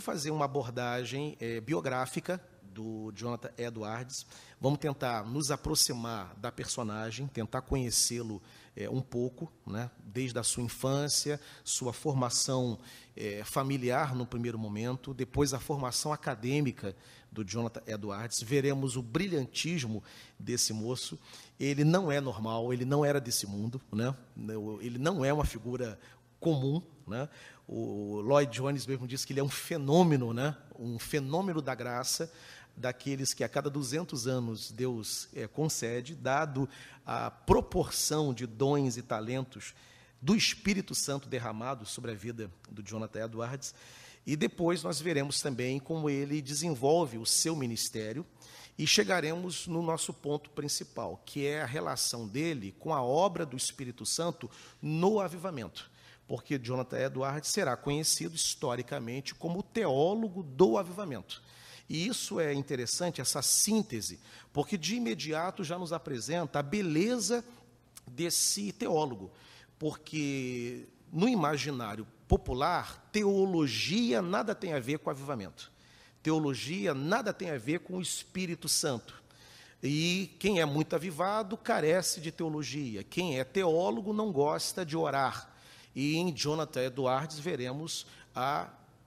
fazer uma abordagem biográfica do Jonathan Edwards. Vamos tentar nos aproximar da personagem, tentar conhecê-lo um pouco, né, desde a sua infância, sua formação familiar no primeiro momento, depois a formação acadêmica do Jonathan Edwards. Veremos o brilhantismo desse moço. Ele não é normal, ele não era desse mundo, né? Ele não é uma figura comum, né? O Lloyd Jones mesmo disse que ele é um fenômeno, né? Um fenômeno da graça, daqueles que a cada 200 anos Deus concede, dado a proporção de dons e talentos do Espírito Santo derramado sobre a vida do Jonathan Edwards. E depois nós veremos também como ele desenvolve o seu ministério e chegaremos no nosso ponto principal, que é a relação dele com a obra do Espírito Santo no avivamento. Porque Jonathan Edwards será conhecido historicamente como o teólogo do avivamento. E isso é interessante, essa síntese, porque de imediato já nos apresenta a beleza desse teólogo, porque no imaginário popular, teologia nada tem a ver com avivamento. Teologia nada tem a ver com o Espírito Santo. E quem é muito avivado carece de teologia. Quem é teólogo não gosta de orar. E em Jonathan Edwards veremos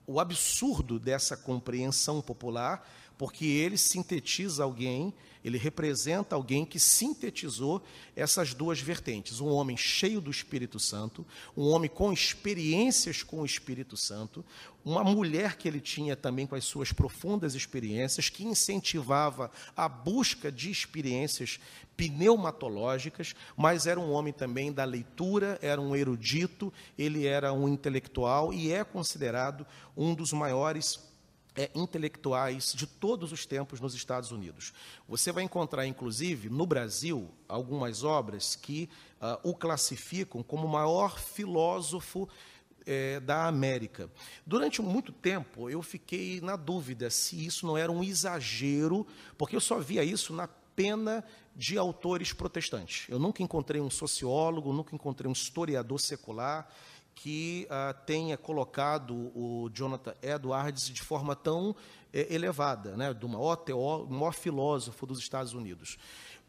o absurdo dessa compreensão popular, porque ele sintetiza alguém, ele representa alguém que sintetizou essas duas vertentes. Um homem cheio do Espírito Santo, um homem com experiências com o Espírito Santo, uma mulher que ele tinha também com as suas profundas experiências, que incentivava a busca de experiências pneumatológicas, mas era um homem também da leitura, era um erudito, ele era um intelectual e é considerado um dos maiores intelectuais de todos os tempos nos Estados Unidos. Você vai encontrar, inclusive, no Brasil, algumas obras que o classificam como o maior filósofo da América. Durante muito tempo, eu fiquei na dúvida se isso não era um exagero, porque eu só via isso na pena de autores protestantes. Eu nunca encontrei um sociólogo, nunca encontrei um historiador secular que tenha colocado o Jonathan Edwards de forma tão elevada, né, do maior filósofo dos Estados Unidos.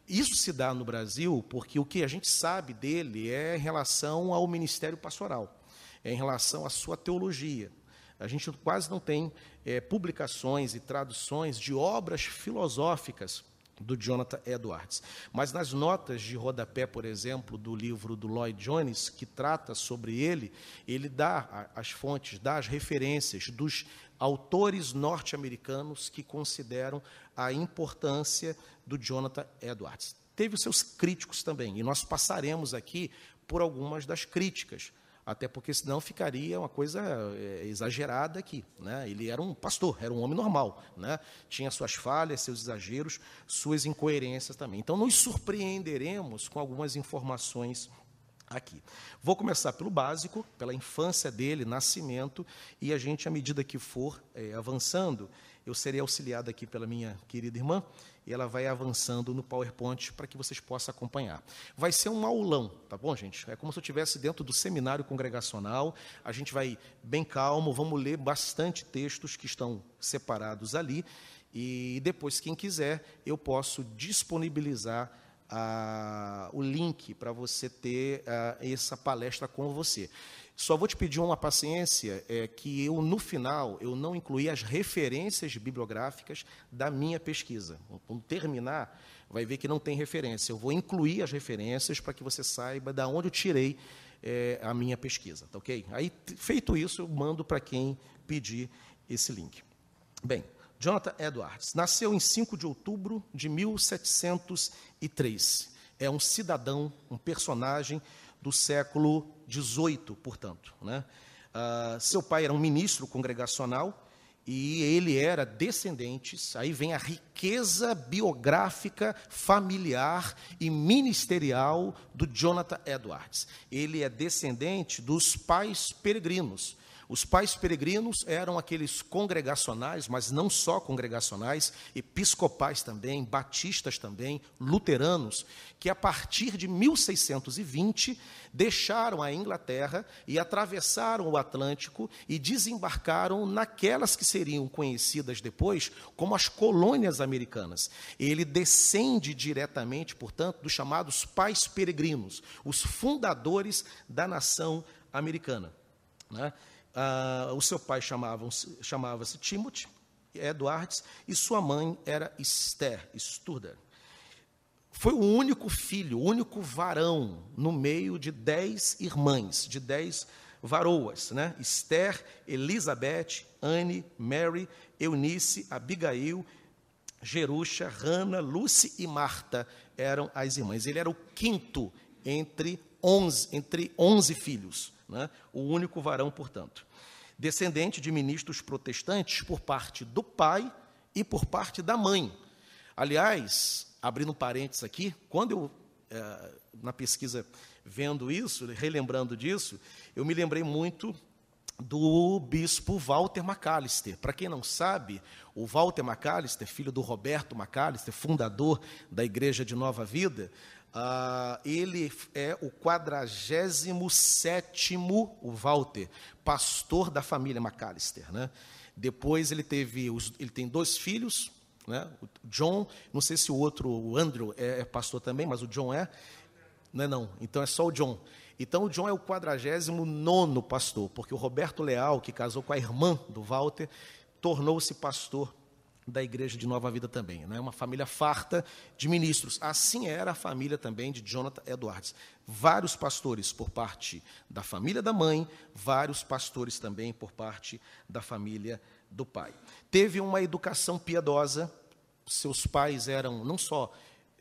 Isso se dá no Brasil porque o que a gente sabe dele é em relação ao ministério pastoral, é em relação à sua teologia. A gente quase não tem publicações e traduções de obras filosóficas do Jonathan Edwards. Mas nas notas de rodapé, por exemplo, do livro do Lloyd Jones, que trata sobre ele dá as fontes, dá as referências dos autores norte-americanos que consideram a importância do Jonathan Edwards. Teve os seus críticos também, e nós passaremos aqui por algumas das críticas, até porque senão ficaria uma coisa exagerada aqui, né? Ele era um pastor, era um homem normal, né? Tinha suas falhas, seus exageros, suas incoerências também. Então, nos surpreenderemos com algumas informações aqui. Vou começar pelo básico, pela infância dele, nascimento, e a gente, à medida que for avançando, eu serei auxiliado aqui pela minha querida irmã, e ela vai avançando no PowerPoint para que vocês possam acompanhar. Vai ser um aulão, tá bom, gente? É como se eu estivesse dentro do seminário congregacional, a gente vai bem calmo, vamos ler bastante textos que estão separados ali, e depois, quem quiser, eu posso disponibilizar o link para você ter essa palestra com você. Só vou te pedir uma paciência, que eu, no final, eu não incluí as referências bibliográficas da minha pesquisa. Quando terminar, vai ver que não tem referência. Eu vou incluir as referências para que você saiba de onde eu tirei a minha pesquisa, tá ok? Aí, feito isso, eu mando para quem pedir esse link. Bem, Jonathan Edwards nasceu em 5 de outubro de 1703. É um cidadão, um personagem do século XVIII, portanto, né? Seu pai era um ministro congregacional e ele era descendente, aí vem a riqueza biográfica, familiar e ministerial do Jonathan Edwards. Ele é descendente dos pais peregrinos. Os pais peregrinos eram aqueles congregacionais, mas não só congregacionais, episcopais também, batistas também, luteranos, que a partir de 1620 deixaram a Inglaterra e atravessaram o Atlântico e desembarcaram naquelas que seriam conhecidas depois como as colônias americanas. Ele descende diretamente, portanto, dos chamados pais peregrinos, os fundadores da nação americana, né? O seu pai chamava-se Timothy Edwards e sua mãe era Esther Sturder. Foi o único filho, o único varão no meio de 10 irmãs, de 10 varoas, né? Esther, Elizabeth, Anne, Mary, Eunice, Abigail, Jerusha, Hannah, Lucy e Marta eram as irmãs. Ele era o quinto entre 11 filhos, né? O único varão, portanto. Descendente de ministros protestantes por parte do pai e por parte da mãe. Aliás, abrindo parênteses aqui, quando eu, na pesquisa, vendo isso, relembrando disso, eu me lembrei muito do bispo Walter Macalester. Para quem não sabe, o Walter Macalester, filho do Roberto Macalester, fundador da Igreja de Nova Vida, ele é o 47º, o Walter, pastor da família Macalester, né? Depois ele tem 2 filhos, né? O John, não sei se o outro, o Andrew, é pastor também, mas o John não, então é só o John. Então o John é o 49º pastor, porque o Roberto Leal, que casou com a irmã do Walter, tornou-se pastor da Igreja de Nova Vida também, né? Uma família farta de ministros. Assim era a família também de Jonathan Edwards. Vários pastores por parte da família da mãe, vários pastores também por parte da família do pai. Teve uma educação piedosa. Seus pais eram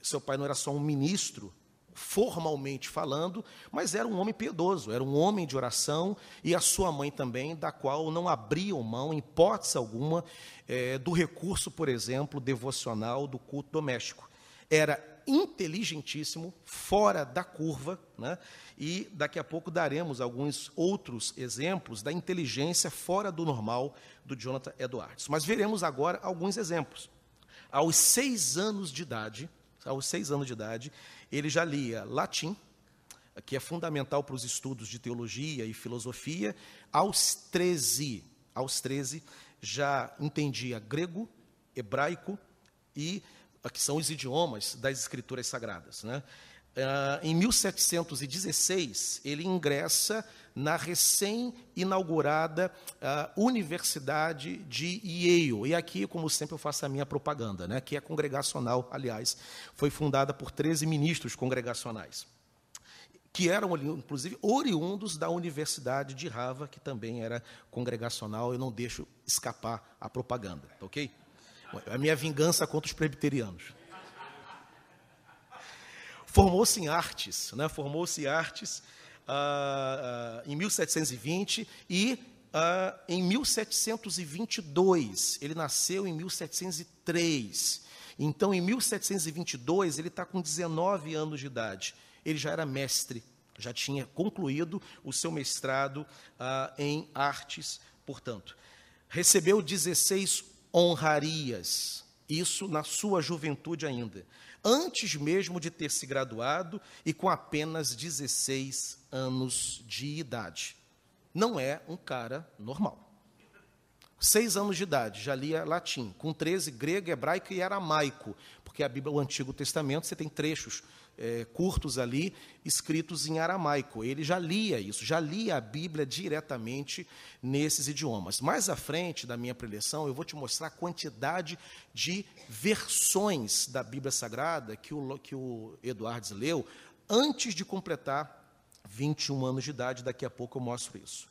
seu pai não era só um ministro, formalmente falando, mas era um homem piedoso, era um homem de oração, e a sua mãe também, da qual não abriam mão, em hipótese alguma, do recurso, por exemplo, devocional do culto doméstico. Era inteligentíssimo, fora da curva, né? E daqui a pouco daremos alguns outros exemplos da inteligência fora do normal do Jonathan Edwards. Mas veremos agora alguns exemplos. Aos 6 anos de idade, ele já lia latim, que é fundamental para os estudos de teologia e filosofia. Aos 13, já entendia grego, hebraico, e que são os idiomas das Escrituras Sagradas, né? Em 1716, ele ingressa na recém-inaugurada Universidade de Yale. E aqui, como sempre, eu faço a minha propaganda, né, que é congregacional, aliás, foi fundada por 13 ministros congregacionais, que eram, inclusive, oriundos da Universidade de Harvard, que também era congregacional. Eu não deixo escapar a propaganda, ok? A minha vingança contra os presbiterianos. Formou-se em artes, né? Em 1720 e em 1722. Ele nasceu em 1703. Então, em 1722, ele está com 19 anos de idade. Ele já era mestre, já tinha concluído o seu mestrado em artes, portanto. Recebeu 16 honrarias, isso na sua juventude ainda, antes mesmo de ter se graduado e com apenas 16 anos de idade. Não é um cara normal. 6 anos de idade, já lia latim, com 13, grego, hebraico e aramaico, porque a Bíblia, o Antigo Testamento, você tem trechos curtos ali, escritos em aramaico. Ele já lia isso, já lia a Bíblia diretamente nesses idiomas. Mais à frente da minha preleção, eu vou te mostrar a quantidade de versões da Bíblia Sagrada que o Edwards leu antes de completar 21 anos de idade. Daqui a pouco eu mostro isso.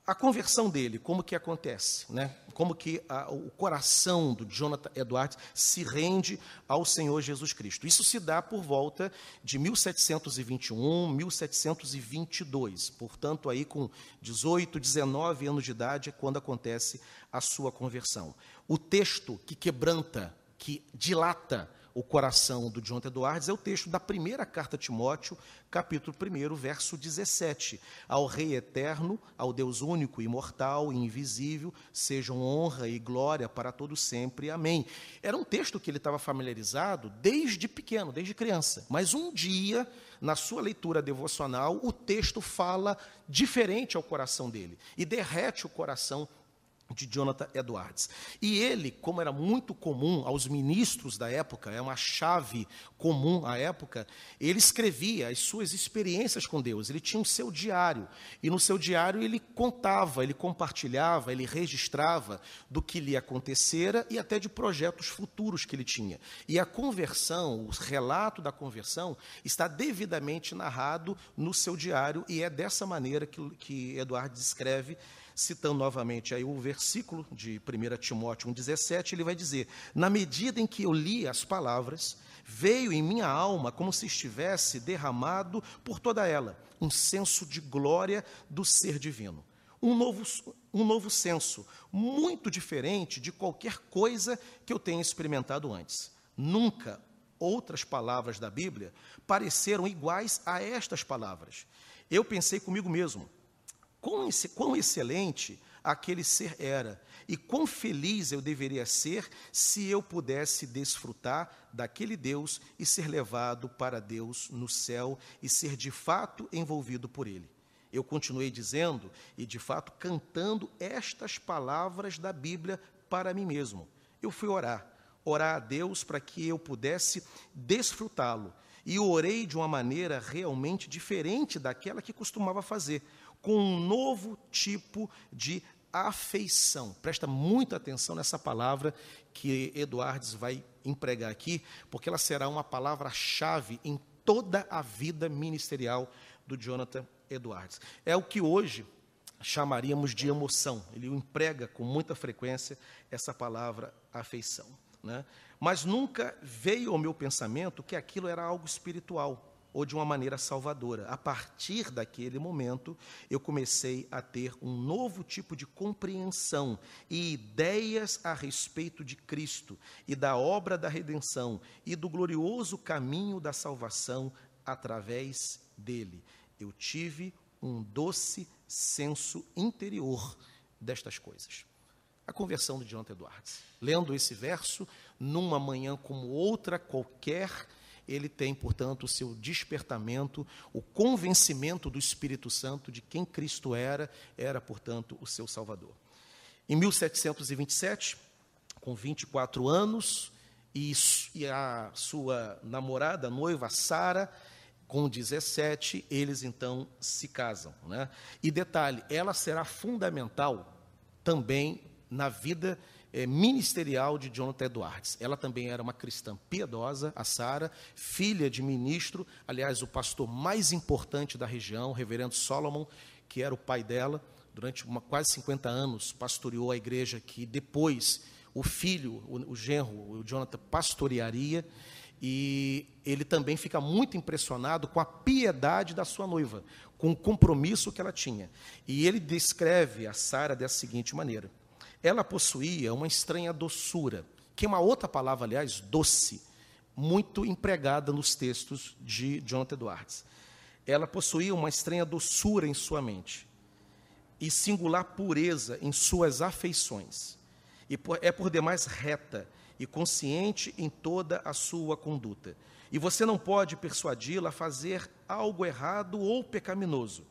A conversão dele, como que acontece, né? Como que o coração do Jonathan Edwards se rende ao Senhor Jesus Cristo. Isso se dá por volta de 1721, 1722. Portanto, aí com 18, 19 anos de idade é quando acontece a sua conversão. O texto que quebranta, que dilata o coração do Jonathan Edwards é o texto da primeira carta a Timóteo, capítulo 1, verso 17. Ao Rei eterno, ao Deus único, imortal e invisível, sejam honra e glória para todos sempre. Amém. Era um texto que ele estava familiarizado desde pequeno, desde criança. Mas um dia, na sua leitura devocional, o texto fala diferente ao coração dele e derrete o coração de Jonathan Edwards. E ele, como era muito comum aos ministros da época, é uma chave comum à época, ele escrevia as suas experiências com Deus. Ele tinha o seu diário, e no seu diário ele contava, ele compartilhava, ele registrava do que lhe acontecera e até de projetos futuros que ele tinha. E a conversão, o relato da conversão, está devidamente narrado no seu diário, e é dessa maneira que Edwards escreve. Citando novamente aí o versículo de 1 Timóteo 1,17, ele vai dizer: na medida em que eu li as palavras, veio em minha alma como se estivesse derramado por toda ela um senso de glória do ser divino. Um novo senso, muito diferente de qualquer coisa que eu tenha experimentado antes. Nunca outras palavras da Bíblia pareceram iguais a estas palavras. Eu pensei comigo mesmo: quão excelente aquele ser era, e quão feliz eu deveria ser se eu pudesse desfrutar daquele Deus e ser levado para Deus no céu e ser de fato envolvido por Ele. Eu continuei dizendo e de fato cantando estas palavras da Bíblia para mim mesmo. Eu fui orar a Deus para que eu pudesse desfrutá-lo, e orei de uma maneira realmente diferente daquela que costumava fazer, com um novo tipo de afeição. Presta muita atenção nessa palavra que Edwards vai empregar aqui, porque ela será uma palavra-chave em toda a vida ministerial do Jonathan Edwards. É o que hoje chamaríamos de emoção. Ele emprega com muita frequência essa palavra afeição, né? Mas nunca veio ao meu pensamento que aquilo era algo espiritual ou de uma maneira salvadora. A partir daquele momento, eu comecei a ter um novo tipo de compreensão e ideias a respeito de Cristo e da obra da redenção e do glorioso caminho da salvação através dele. Eu tive um doce senso interior destas coisas. A conversão de Jonathan Edwards. Lendo esse verso, numa manhã como outra qualquer, ele tem, portanto, o seu despertamento, o convencimento do Espírito Santo de quem Cristo era, portanto, o seu Salvador. Em 1727, com 24 anos, e a sua namorada, noiva, Sara, com 17, eles, então, se casam, né? E detalhe, ela será fundamental também na vida ministerial de Jonathan Edwards. Ela também era uma cristã piedosa, a Sara, filha de ministro, aliás, o pastor mais importante da região, o reverendo Solomon, que era o pai dela, durante quase 50 anos, pastoreou a igreja que depois o filho, o genro, o Jonathan, pastorearia, e ele também fica muito impressionado com a piedade da sua noiva, com o compromisso que ela tinha. E ele descreve a Sara dessa seguinte maneira: ela possuía uma estranha doçura, que é uma outra palavra, aliás, doce, muito empregada nos textos de Jonathan Edwards. Ela possuía uma estranha doçura em sua mente e singular pureza em suas afeições. E é por demais reta e consciente em toda a sua conduta. E você não pode persuadi-la a fazer algo errado ou pecaminoso.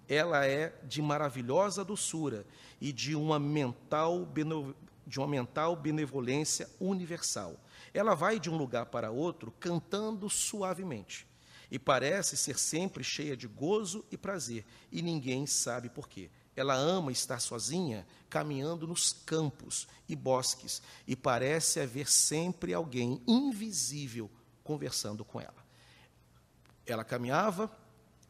Ela é de maravilhosa doçura e de uma mental benevolência universal. Ela vai de um lugar para outro cantando suavemente e parece ser sempre cheia de gozo e prazer, e ninguém sabe por quê. Ela ama estar sozinha, caminhando nos campos e bosques, e parece haver sempre alguém invisível conversando com ela. Ela caminhava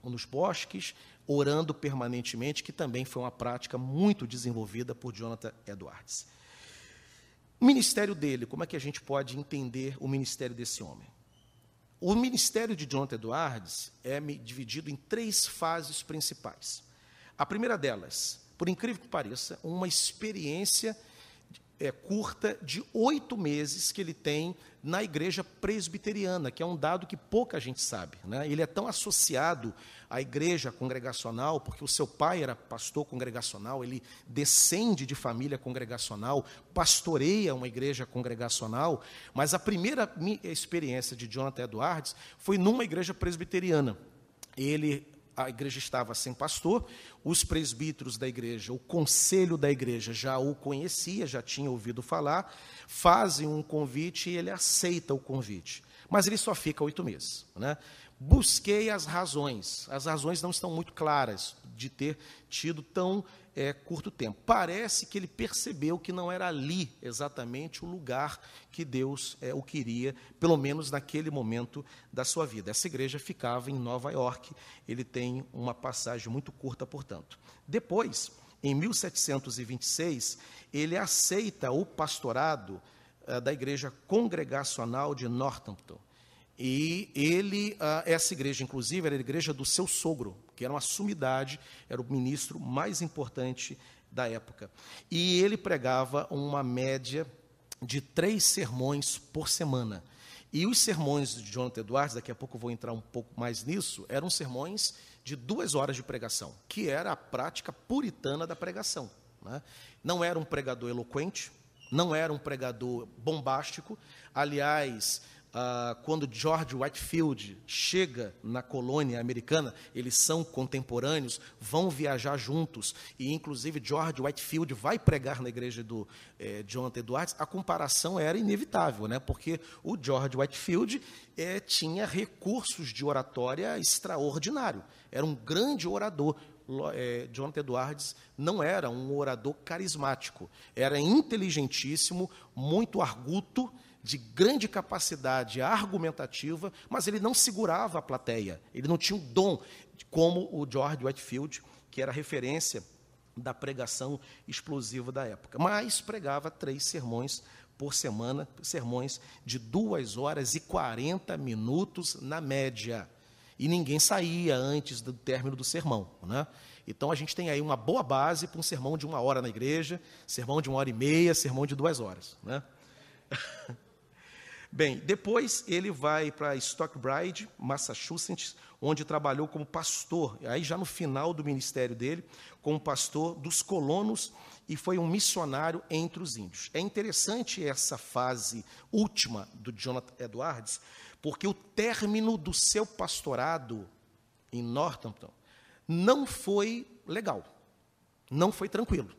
nos bosques, orando permanentemente, que também foi uma prática muito desenvolvida por Jonathan Edwards. O ministério dele, como é que a gente pode entender o ministério desse homem? O ministério de Jonathan Edwards é dividido em 3 fases principais. A primeira delas, por incrível que pareça, uma experiência curta de 8 meses que ele tem na igreja presbiteriana, que é um dado que pouca gente sabe, né? Ele é tão associado à igreja congregacional, porque o seu pai era pastor congregacional, ele descende de família congregacional, pastoreia uma igreja congregacional, mas a primeira experiência de Jonathan Edwards foi numa igreja presbiteriana. A igreja estava sem pastor, os presbíteros da igreja, o conselho da igreja já o conhecia, já tinha ouvido falar, fazem um convite e ele aceita o convite. Mas ele só fica 8 meses, né? Busquei as razões não estão muito claras de ter tido tão curto tempo. Parece que ele percebeu que não era ali exatamente o lugar que Deus o queria, pelo menos naquele momento da sua vida. Essa igreja ficava em Nova York, ele tem uma passagem muito curta, portanto. Depois, em 1726, ele aceita o pastorado da igreja congregacional de Northampton. E essa igreja, inclusive, era a igreja do seu sogro, que era uma sumidade, era o ministro mais importante da época. E ele pregava uma média de 3 sermões por semana. E os sermões de Jonathan Edwards, daqui a pouco eu vou entrar um pouco mais nisso, eram sermões de 2 horas de pregação, que era a prática puritana da pregação, né? Não era um pregador eloquente, não era um pregador bombástico. Aliás, quando George Whitefield chega na colônia americana, eles são contemporâneos, vão viajar juntos, e inclusive George Whitefield vai pregar na igreja do Jonathan Edwards. A comparação era inevitável, né? Porque o George Whitefield tinha recursos de oratória extraordinário, era um grande orador. Jonathan Edwards não era um orador carismático, era inteligentíssimo, muito arguto, de grande capacidade argumentativa, mas ele não segurava a plateia, ele não tinha um dom como o George Whitefield, que era referência da pregação explosiva da época, mas pregava 3 sermões por semana, sermões de 2 horas e 40 minutos na média, e ninguém saía antes do término do sermão, né? Então, a gente tem aí uma boa base para um sermão de 1 hora na igreja, sermão de 1h30, sermão de 2 horas, né? Bem, depois ele vai para Stockbridge, Massachusetts, onde trabalhou como pastor, aí já no final do ministério dele, como pastor dos colonos, e foi um missionário entre os índios. É interessante essa fase última do Jonathan Edwards, porque o término do seu pastorado em Northampton não foi legal, não foi tranquilo.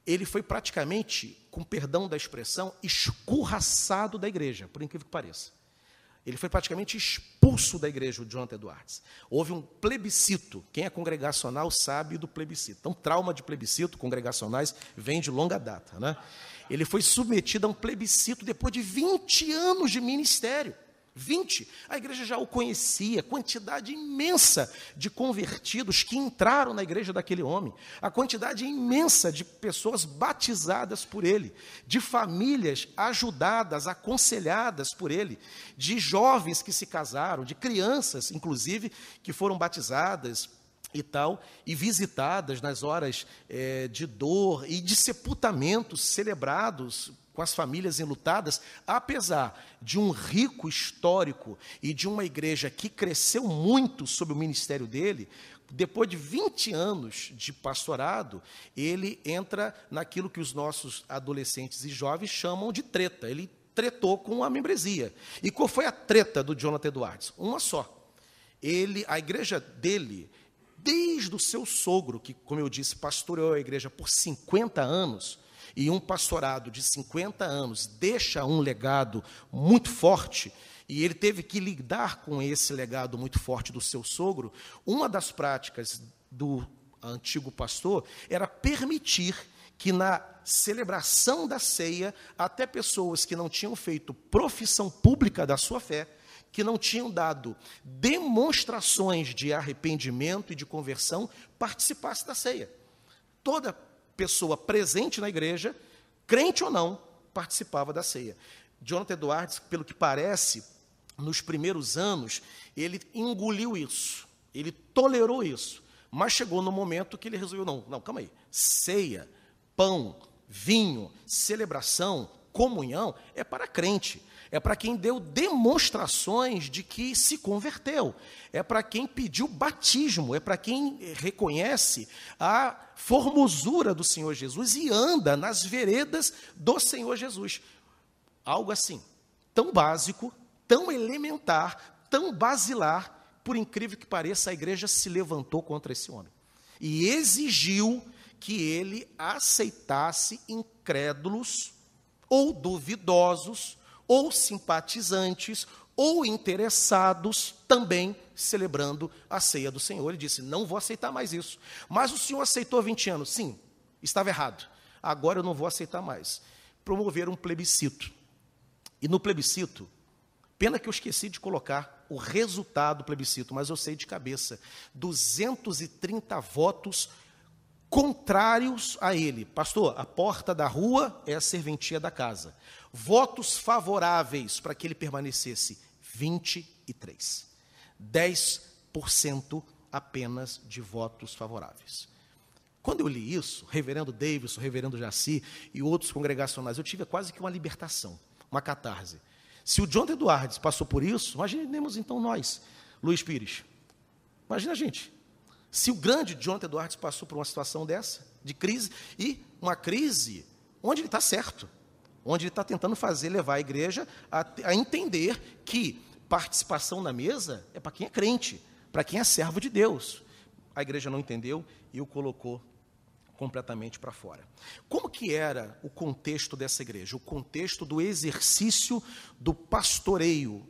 Ele foi praticamente, com perdão da expressão, escorraçado da igreja, por incrível que pareça. Ele foi praticamente expulso da igreja, o Jonathan Edwards. Houve um plebiscito. Quem é congregacional sabe do plebiscito. Então, trauma de plebiscito congregacionais vem de longa data, né? Ele foi submetido a um plebiscito depois de 20 anos de ministério. 20. A igreja já o conhecia, quantidade imensa de convertidos que entraram na igreja daquele homem, a quantidade imensa de pessoas batizadas por ele, de famílias ajudadas, aconselhadas por ele, de jovens que se casaram, de crianças, inclusive, que foram batizadas e tal, e visitadas nas horas de dor e de sepultamentos celebrados com as famílias enlutadas, apesar de um rico histórico e de uma igreja que cresceu muito sob o ministério dele. Depois de 20 anos de pastorado, ele entra naquilo que os nossos adolescentes e jovens chamam de treta. Ele tretou com a membresia. E qual foi a treta do Jonathan Edwards? Uma só. A igreja dele, desde o seu sogro, que, como eu disse, pastoreou a igreja por 50 anos, e um pastorado de 50 anos deixa um legado muito forte, e ele teve que lidar com esse legado muito forte do seu sogro. Uma das práticas do antigo pastor era permitir que na celebração da ceia, até pessoas que não tinham feito profissão pública da sua fé, que não tinham dado demonstrações de arrependimento e de conversão, participassem da ceia. Toda pessoa presente na igreja, crente ou não, participava da ceia. Jonathan Edwards, pelo que parece, nos primeiros anos, ele engoliu isso, ele tolerou isso, mas chegou no momento que ele resolveu, não, calma aí, ceia, pão, vinho, celebração, comunhão, é para crente. É para quem deu demonstrações de que se converteu. É para quem pediu batismo. É para quem reconhece a formosura do Senhor Jesus e anda nas veredas do Senhor Jesus. Algo assim, tão básico, tão elementar, tão basilar, por incrível que pareça, a igreja se levantou contra esse homem. E exigiu que ele aceitasse incrédulos ou duvidosos, ou simpatizantes, ou interessados, também celebrando a ceia do Senhor. Ele disse, não vou aceitar mais isso. Mas o senhor aceitou 20 anos. Sim, estava errado. Agora eu não vou aceitar mais. Promover um plebiscito. E no plebiscito, pena que eu esqueci de colocar o resultado do plebiscito, mas eu sei de cabeça, 230 votos contrários a ele. Pastor, a porta da rua é a serventia da casa. Votos favoráveis para que ele permanecesse, 23. 10% apenas de votos favoráveis. Quando eu li isso, reverendo Davidson, reverendo Jaci e outros congregacionais, eu tive quase que uma libertação, uma catarse. Se o Jonathan Edwards passou por isso, imaginemos então nós, Luiz Pires. Imagina a gente. Se o grande Jonathan Edwards passou por uma situação dessa, de crise, e uma crise onde ele está certo, onde ele está tentando levar a igreja a entender que participação na mesa é para quem é crente, para quem é servo de Deus. A igreja não entendeu e o colocou completamente para fora. Como que era o contexto dessa igreja? O contexto do exercício do pastoreio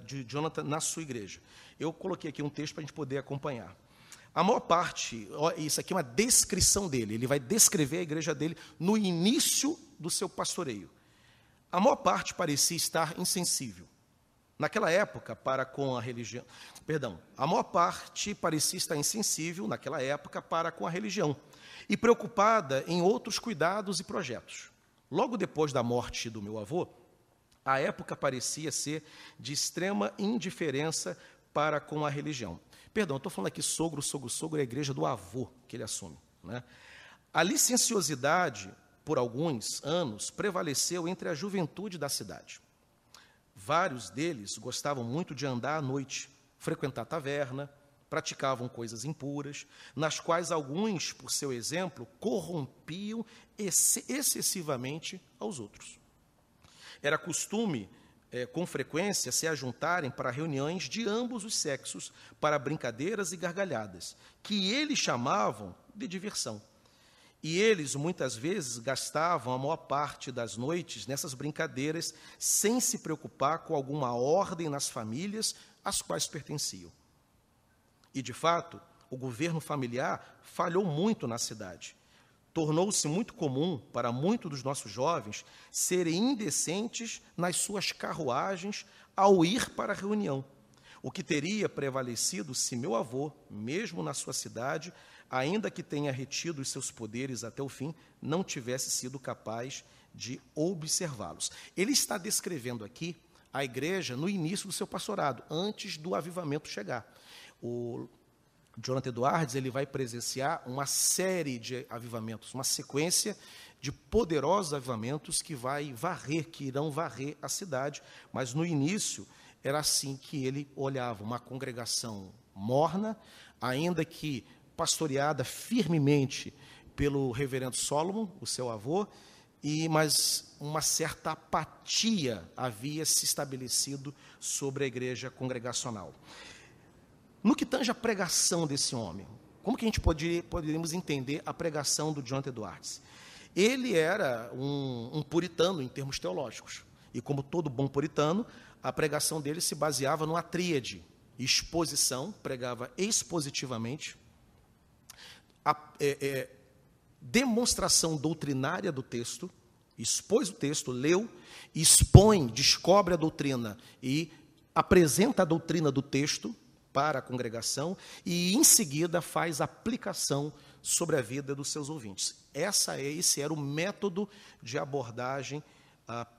de Jonathan na sua igreja. Eu coloquei aqui um texto para a gente poder acompanhar. A maior parte, isso aqui é uma descrição dele, ele vai descrever a igreja dele no início do seu pastoreio. A maior parte parecia estar insensível. Naquela época, para com a religião... a maior parte parecia estar insensível, naquela época, para com a religião, e preocupada em outros cuidados e projetos. Logo depois da morte do meu avô, a época parecia ser de extrema indiferença para com a religião. Estou falando aqui sogro é a igreja do avô que ele assume, né? A licenciosidade, por alguns anos, prevaleceu entre a juventude da cidade. Vários deles gostavam muito de andar à noite, frequentar taverna, praticavam coisas impuras, nas quais alguns, por seu exemplo, corrompiam excessivamente aos outros. Era costume, com frequência, se ajuntarem para reuniões de ambos os sexos, para brincadeiras e gargalhadas, que eles chamavam de diversão. E eles, muitas vezes, gastavam a maior parte das noites nessas brincadeiras, sem se preocupar com alguma ordem nas famílias às quais pertenciam. E, de fato, o governo familiar falhou muito na cidade. Tornou-se muito comum para muitos dos nossos jovens serem indecentes nas suas carruagens ao ir para a reunião, o que teria prevalecido se meu avô, mesmo na sua cidade, ainda que tenha retido os seus poderes até o fim, não tivesse sido capaz de observá-los. Ele está descrevendo aqui a igreja no início do seu pastorado, antes do avivamento chegar. O Jonathan Edwards ele vai presenciar uma série de avivamentos, uma sequência de poderosos avivamentos que irão varrer a cidade, mas no início era assim que ele olhava, uma congregação morna, ainda que pastoreada firmemente pelo reverendo Solomon, o seu avô, mas uma certa apatia havia se estabelecido sobre a igreja congregacional. No que tange a pregação desse homem, como que a gente poderíamos entender a pregação do Jonathan Edwards? Ele era um puritano em termos teológicos, e como todo bom puritano, a pregação dele se baseava numa tríade: exposição, pregava expositivamente, demonstração doutrinária do texto, expôs o texto, leu, expõe, descobre a doutrina e apresenta a doutrina do texto para a congregação e, em seguida, faz aplicação sobre a vida dos seus ouvintes. Esse era o método de abordagem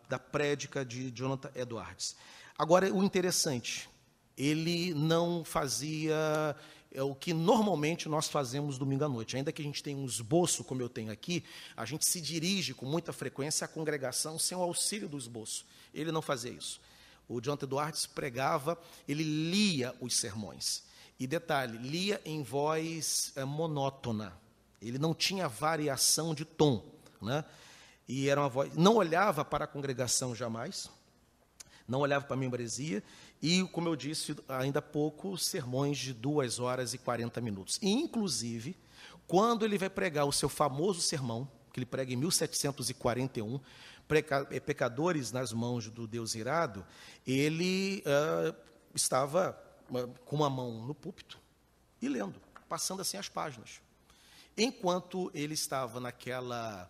da prédica de Jonathan Edwards. Agora, o interessante, ele não fazia é o que normalmente nós fazemos domingo à noite. Ainda que a gente tenha um esboço, como eu tenho aqui, a gente se dirige com muita frequência à congregação sem o auxílio do esboço. Ele não fazia isso. O Jonathan Edwards pregava, ele lia os sermões. E detalhe, lia em voz monótona. Ele não tinha variação de tom, né? E era uma voz, não olhava para a congregação jamais, não olhava para a membresia, e, como eu disse ainda há pouco, sermões de 2 horas e 40 minutos. E, inclusive, quando ele vai pregar o seu famoso sermão, que ele prega em 1741, Pecadores nas Mãos do Deus Irado, ele estava com uma mão no púlpito e lendo, passando assim as páginas. Enquanto ele estava naquela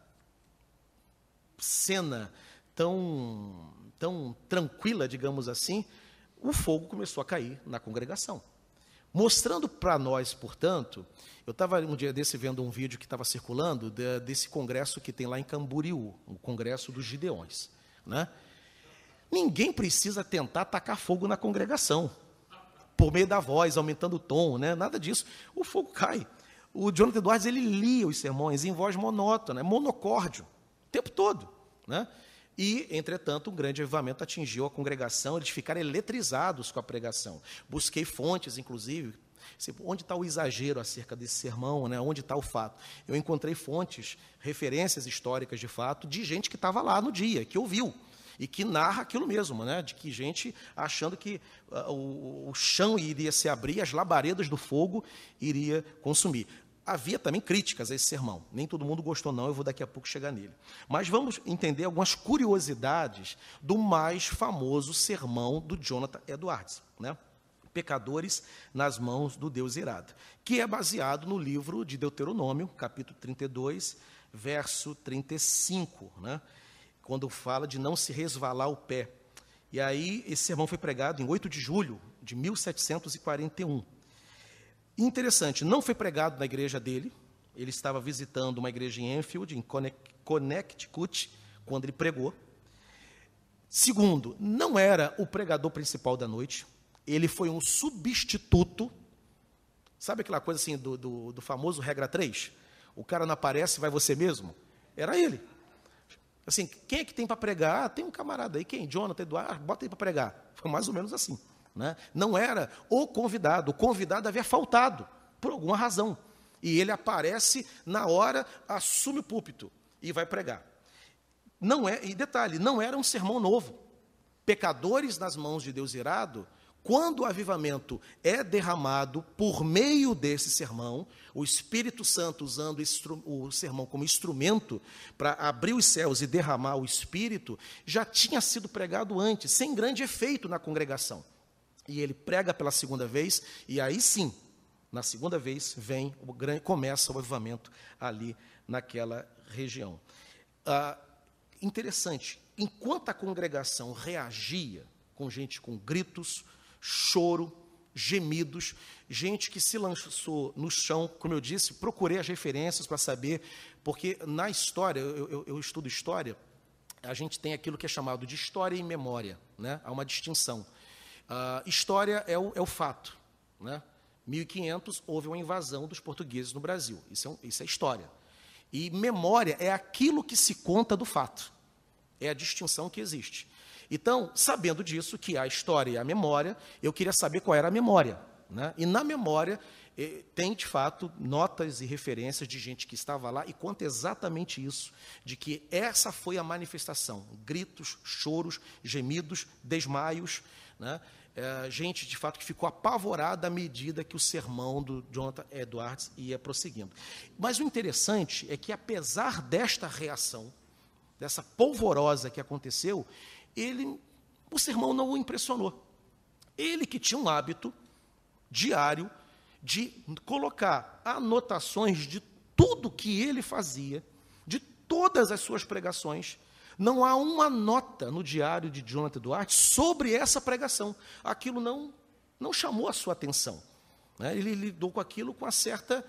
cena tão tranquila, digamos assim, o fogo começou a cair na congregação. Mostrando para nós, portanto, eu estava um dia desse vendo um vídeo que estava circulando desse congresso que tem lá em Camboriú, o Congresso dos Gideões, né? Ninguém precisa tentar atacar fogo na congregação, por meio da voz, aumentando o tom, né? Nada disso. O fogo cai. O Jonathan Edwards, ele lia os sermões em voz monótona, monocórdio, o tempo todo, né? E, entretanto, um grande avivamento atingiu a congregação, eles ficaram eletrizados com a pregação. Busquei fontes, inclusive, onde está o exagero acerca desse sermão, né? Onde está o fato. Eu encontrei fontes, referências históricas de fato, de gente que estava lá no dia, que ouviu, e que narra aquilo mesmo, né? De que gente achando que o chão iria se abrir, as labaredas do fogo iria consumir. Havia também críticas a esse sermão. Nem todo mundo gostou, não. Eu vou daqui a pouco chegar nele. Mas vamos entender algumas curiosidades do mais famoso sermão do Jonathan Edwards, né? Pecadores nas Mãos do Deus Irado, que é baseado no livro de Deuteronômio, capítulo 32, verso 35, né? Quando fala de não se resvalar o pé. E aí, esse sermão foi pregado em 8 de julho de 1741. Interessante, não foi pregado na igreja dele, ele estava visitando uma igreja em Enfield, em Connecticut, quando ele pregou. Segundo, não era o pregador principal da noite, ele foi um substituto. Sabe aquela coisa assim do famoso regra 3? O cara não aparece, vai você mesmo? Era ele. Assim, quem é que tem para pregar? Ah, tem um camarada aí, quem? Jonathan Edwards, bota aí para pregar. Foi mais ou menos assim. Né? Não era o convidado havia faltado, por alguma razão. E ele aparece na hora, assume o púlpito e vai pregar. Não é, e detalhe, não era um sermão novo. Pecadores nas mãos de Deus Irado, quando o avivamento é derramado por meio desse sermão, o Espírito Santo usando o sermão como instrumento para abrir os céus e derramar o Espírito, já tinha sido pregado antes, sem grande efeito na congregação. E ele prega pela segunda vez, e aí sim, na segunda vez, começa o avivamento ali naquela região. Interessante, enquanto a congregação reagia com gente com gritos, choro, gemidos, gente que se lançou no chão, como eu disse, procurei as referências para saber, porque na história, eu estudo história, a gente tem aquilo que é chamado de história e memória, né? Há uma distinção. História é o fato, né? 1500 houve uma invasão dos portugueses no Brasil, isso é história. E memória é aquilo que se conta do fato, é a distinção que existe. Então, sabendo disso, que há a história e a memória, eu queria saber qual era a memória, né? E na memória tem, de fato, notas e referências de gente que estava lá e conta exatamente isso, de que essa foi a manifestação, gritos, choros, gemidos, desmaios, né? Gente, de fato, que ficou apavorada à medida que o sermão do Jonathan Edwards ia prosseguindo. Mas o interessante é que, apesar desta reação, dessa polvorosa que aconteceu, o sermão não o impressionou. Ele que tinha um hábito diário de colocar anotações de tudo que ele fazia, de todas as suas pregações. Não há uma nota no diário de Jonathan Edwards sobre essa pregação. Aquilo não chamou a sua atenção, né? Ele lidou com aquilo com uma certa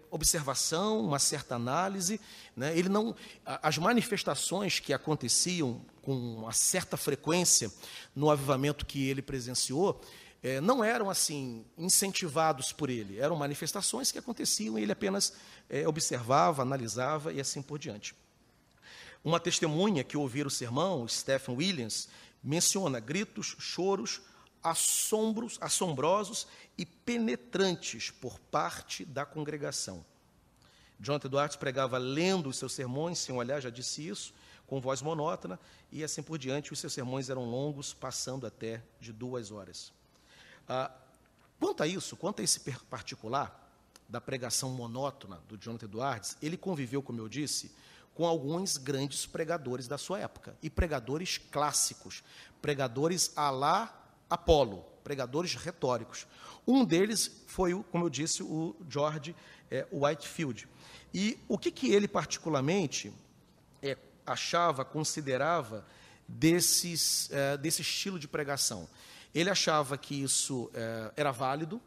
observação, uma certa análise, né? As manifestações que aconteciam com uma certa frequência no avivamento que ele presenciou, não eram assim incentivados por ele, eram manifestações que aconteciam e ele apenas observava, analisava e assim por diante. Uma testemunha que ouvira o sermão, Stephen Williams, menciona gritos, choros, assombrosos e penetrantes por parte da congregação. Jonathan Edwards pregava lendo os seus sermões, sem olhar, já disse isso, com voz monótona, e assim por diante. Os seus sermões eram longos, passando até de 2 horas. Quanto a isso, quanto a esse particular da pregação monótona do Jonathan Edwards, ele conviveu, como eu disse, com alguns grandes pregadores da sua época, e pregadores clássicos, pregadores à la Apolo, pregadores retóricos. Um deles foi, como eu disse, o George Whitefield. E o que ele particularmente achava, considerava desse estilo de pregação? Ele achava que isso era válido,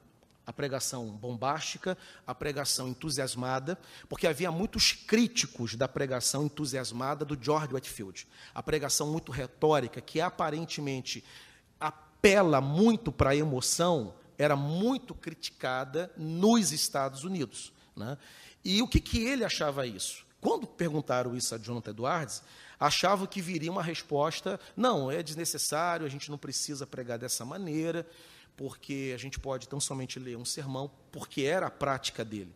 a pregação bombástica, a pregação entusiasmada, porque havia muitos críticos da pregação entusiasmada do George Whitefield. A pregação muito retórica, que aparentemente apela muito para a emoção, era muito criticada nos Estados Unidos, né? E o que ele achava isso? Quando perguntaram isso a Jonathan Edwards, achavam que viria uma resposta: não, é desnecessário, a gente não precisa pregar dessa maneira, porque a gente pode tão somente ler um sermão, porque era a prática dele.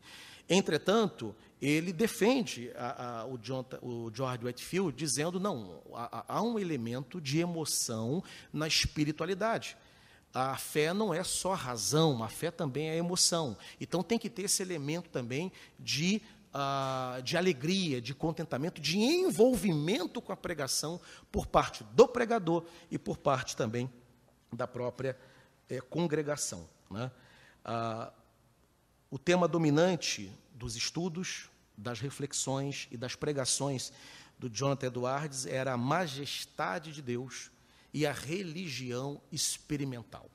Entretanto, ele defende o George Whitefield, dizendo: não, há um elemento de emoção na espiritualidade. A fé não é só razão, a fé também é emoção. Então, tem que ter esse elemento também de alegria, de contentamento, de envolvimento com a pregação por parte do pregador e por parte também da própria congregação, né? O tema dominante dos estudos, das reflexões e das pregações do Jonathan Edwards era a majestade de Deus e a religião experimental.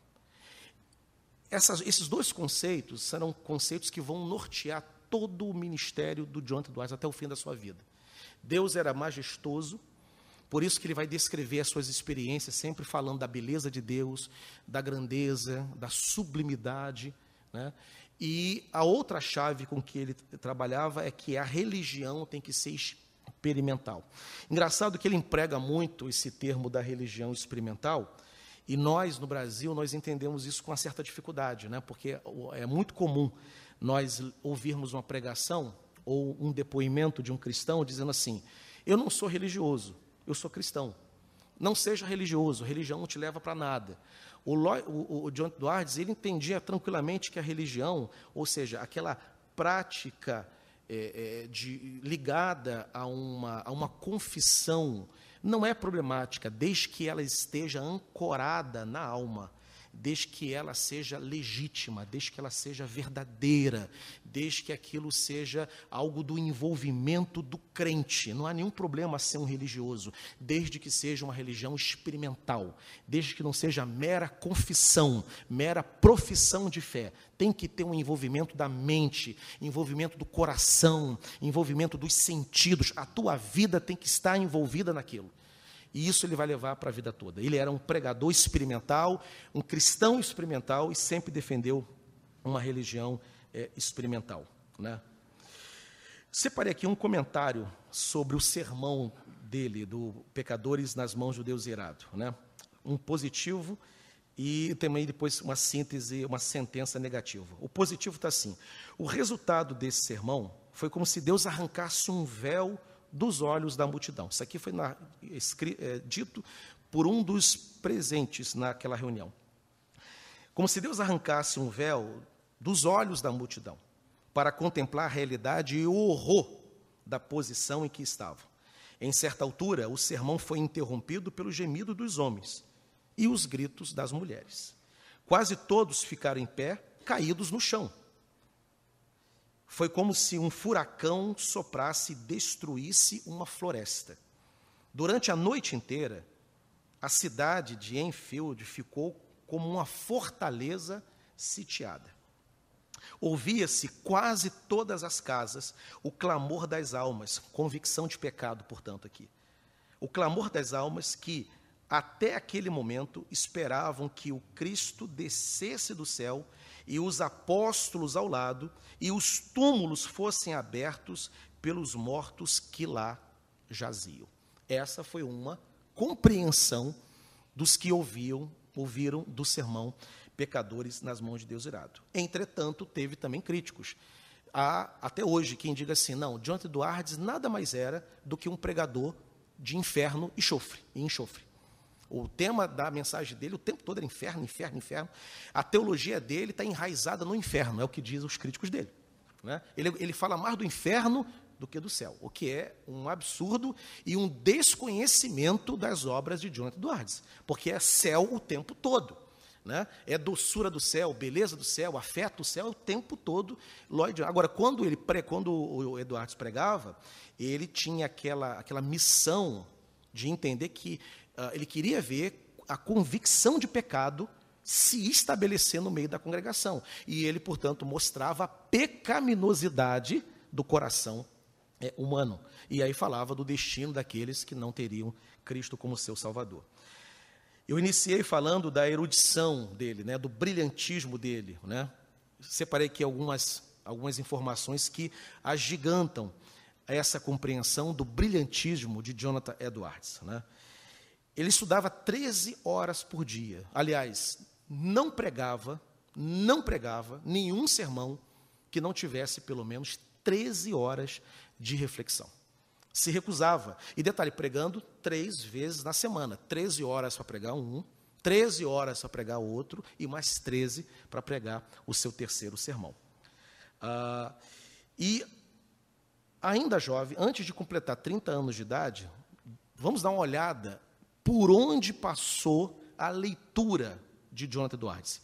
Esses 2 conceitos serão conceitos que vão nortear todo o ministério do Jonathan Edwards até o fim da sua vida. Deus era majestoso, por isso que ele vai descrever as suas experiências, sempre falando da beleza de Deus, da grandeza, da sublimidade, né? E a outra chave com que ele trabalhava é que a religião tem que ser experimental. Engraçado que ele emprega muito esse termo da religião experimental, e nós, no Brasil, nós entendemos isso com uma certa dificuldade, né? Porque é muito comum nós ouvirmos uma pregação ou um depoimento de um cristão dizendo assim: eu não sou religioso, eu sou cristão. Não seja religioso, religião não te leva para nada. O John Edwards, ele entendia tranquilamente que a religião, ou seja, aquela prática ligada a uma confissão, não é problemática, desde que ela esteja ancorada na alma, desde que ela seja legítima, desde que ela seja verdadeira, desde que aquilo seja algo do envolvimento do crente. Não há nenhum problema ser um religioso, desde que seja uma religião experimental, desde que não seja mera confissão, mera profissão de fé. Tem que ter um envolvimento da mente, envolvimento do coração, envolvimento dos sentidos. A tua vida tem que estar envolvida naquilo. E isso ele vai levar para a vida toda. Ele era um pregador experimental, um cristão experimental, e sempre defendeu uma religião experimental, né? Separei aqui um comentário sobre o sermão dele, do Pecadores nas Mãos do Deus Irado, né? Um positivo e também depois uma síntese, uma sentença negativa. O positivo está assim: o resultado desse sermão foi como se Deus arrancasse um véu dos olhos da multidão. Isso aqui foi dito por um dos presentes naquela reunião. Como se Deus arrancasse um véu dos olhos da multidão para contemplar a realidade e o horror da posição em que estavam. Em certa altura, o sermão foi interrompido pelo gemido dos homens e os gritos das mulheres. Quase todos ficaram em pé, caídos no chão. Foi como se um furacão soprasse e destruísse uma floresta. Durante a noite inteira, a cidade de Enfield ficou como uma fortaleza sitiada. Ouvia-se quase todas as casas o clamor das almas, convicção de pecado, portanto, aqui. O clamor das almas que até aquele momento, esperavam que o Cristo descesse do céu e os apóstolos ao lado, e os túmulos fossem abertos pelos mortos que lá jaziam. Essa foi uma compreensão dos que ouviram do sermão Pecadores nas Mãos de Deus Irado. Entretanto, teve também críticos. Há, até hoje, quem diga assim, não, Jonathan Edwards nada mais era do que um pregador de inferno e enxofre. O tema da mensagem dele, o tempo todo era inferno, inferno, inferno. A teologia dele está enraizada no inferno, é o que dizem os críticos dele. Né? Ele fala mais do inferno do que do céu, o que é um absurdo e um desconhecimento das obras de Jonathan Edwards, porque é céu o tempo todo. Né? É doçura do céu, beleza do céu, afeto do céu o tempo todo. Agora, quando o Edwards pregava, ele tinha aquela missão de entender que ele queria ver a convicção de pecado se estabelecer no meio da congregação. E ele, portanto, mostrava a pecaminosidade do coração humano. E aí falava do destino daqueles que não teriam Cristo como seu Salvador. Eu iniciei falando da erudição dele, né, do brilhantismo dele. Né? Separei aqui algumas informações que agigantam essa compreensão do brilhantismo de Jonathan Edwards. Né? Ele estudava 13 horas por dia. Aliás, não pregava nenhum sermão que não tivesse pelo menos 13 horas de reflexão. Se recusava. E detalhe, pregando 3 vezes na semana. 13 horas para pregar um, 13 horas para pregar outro, e mais 13 para pregar o seu terceiro sermão. E, ainda jovem, antes de completar 30 anos de idade, vamos dar uma olhada por onde passou a leitura de Jonathan Edwards.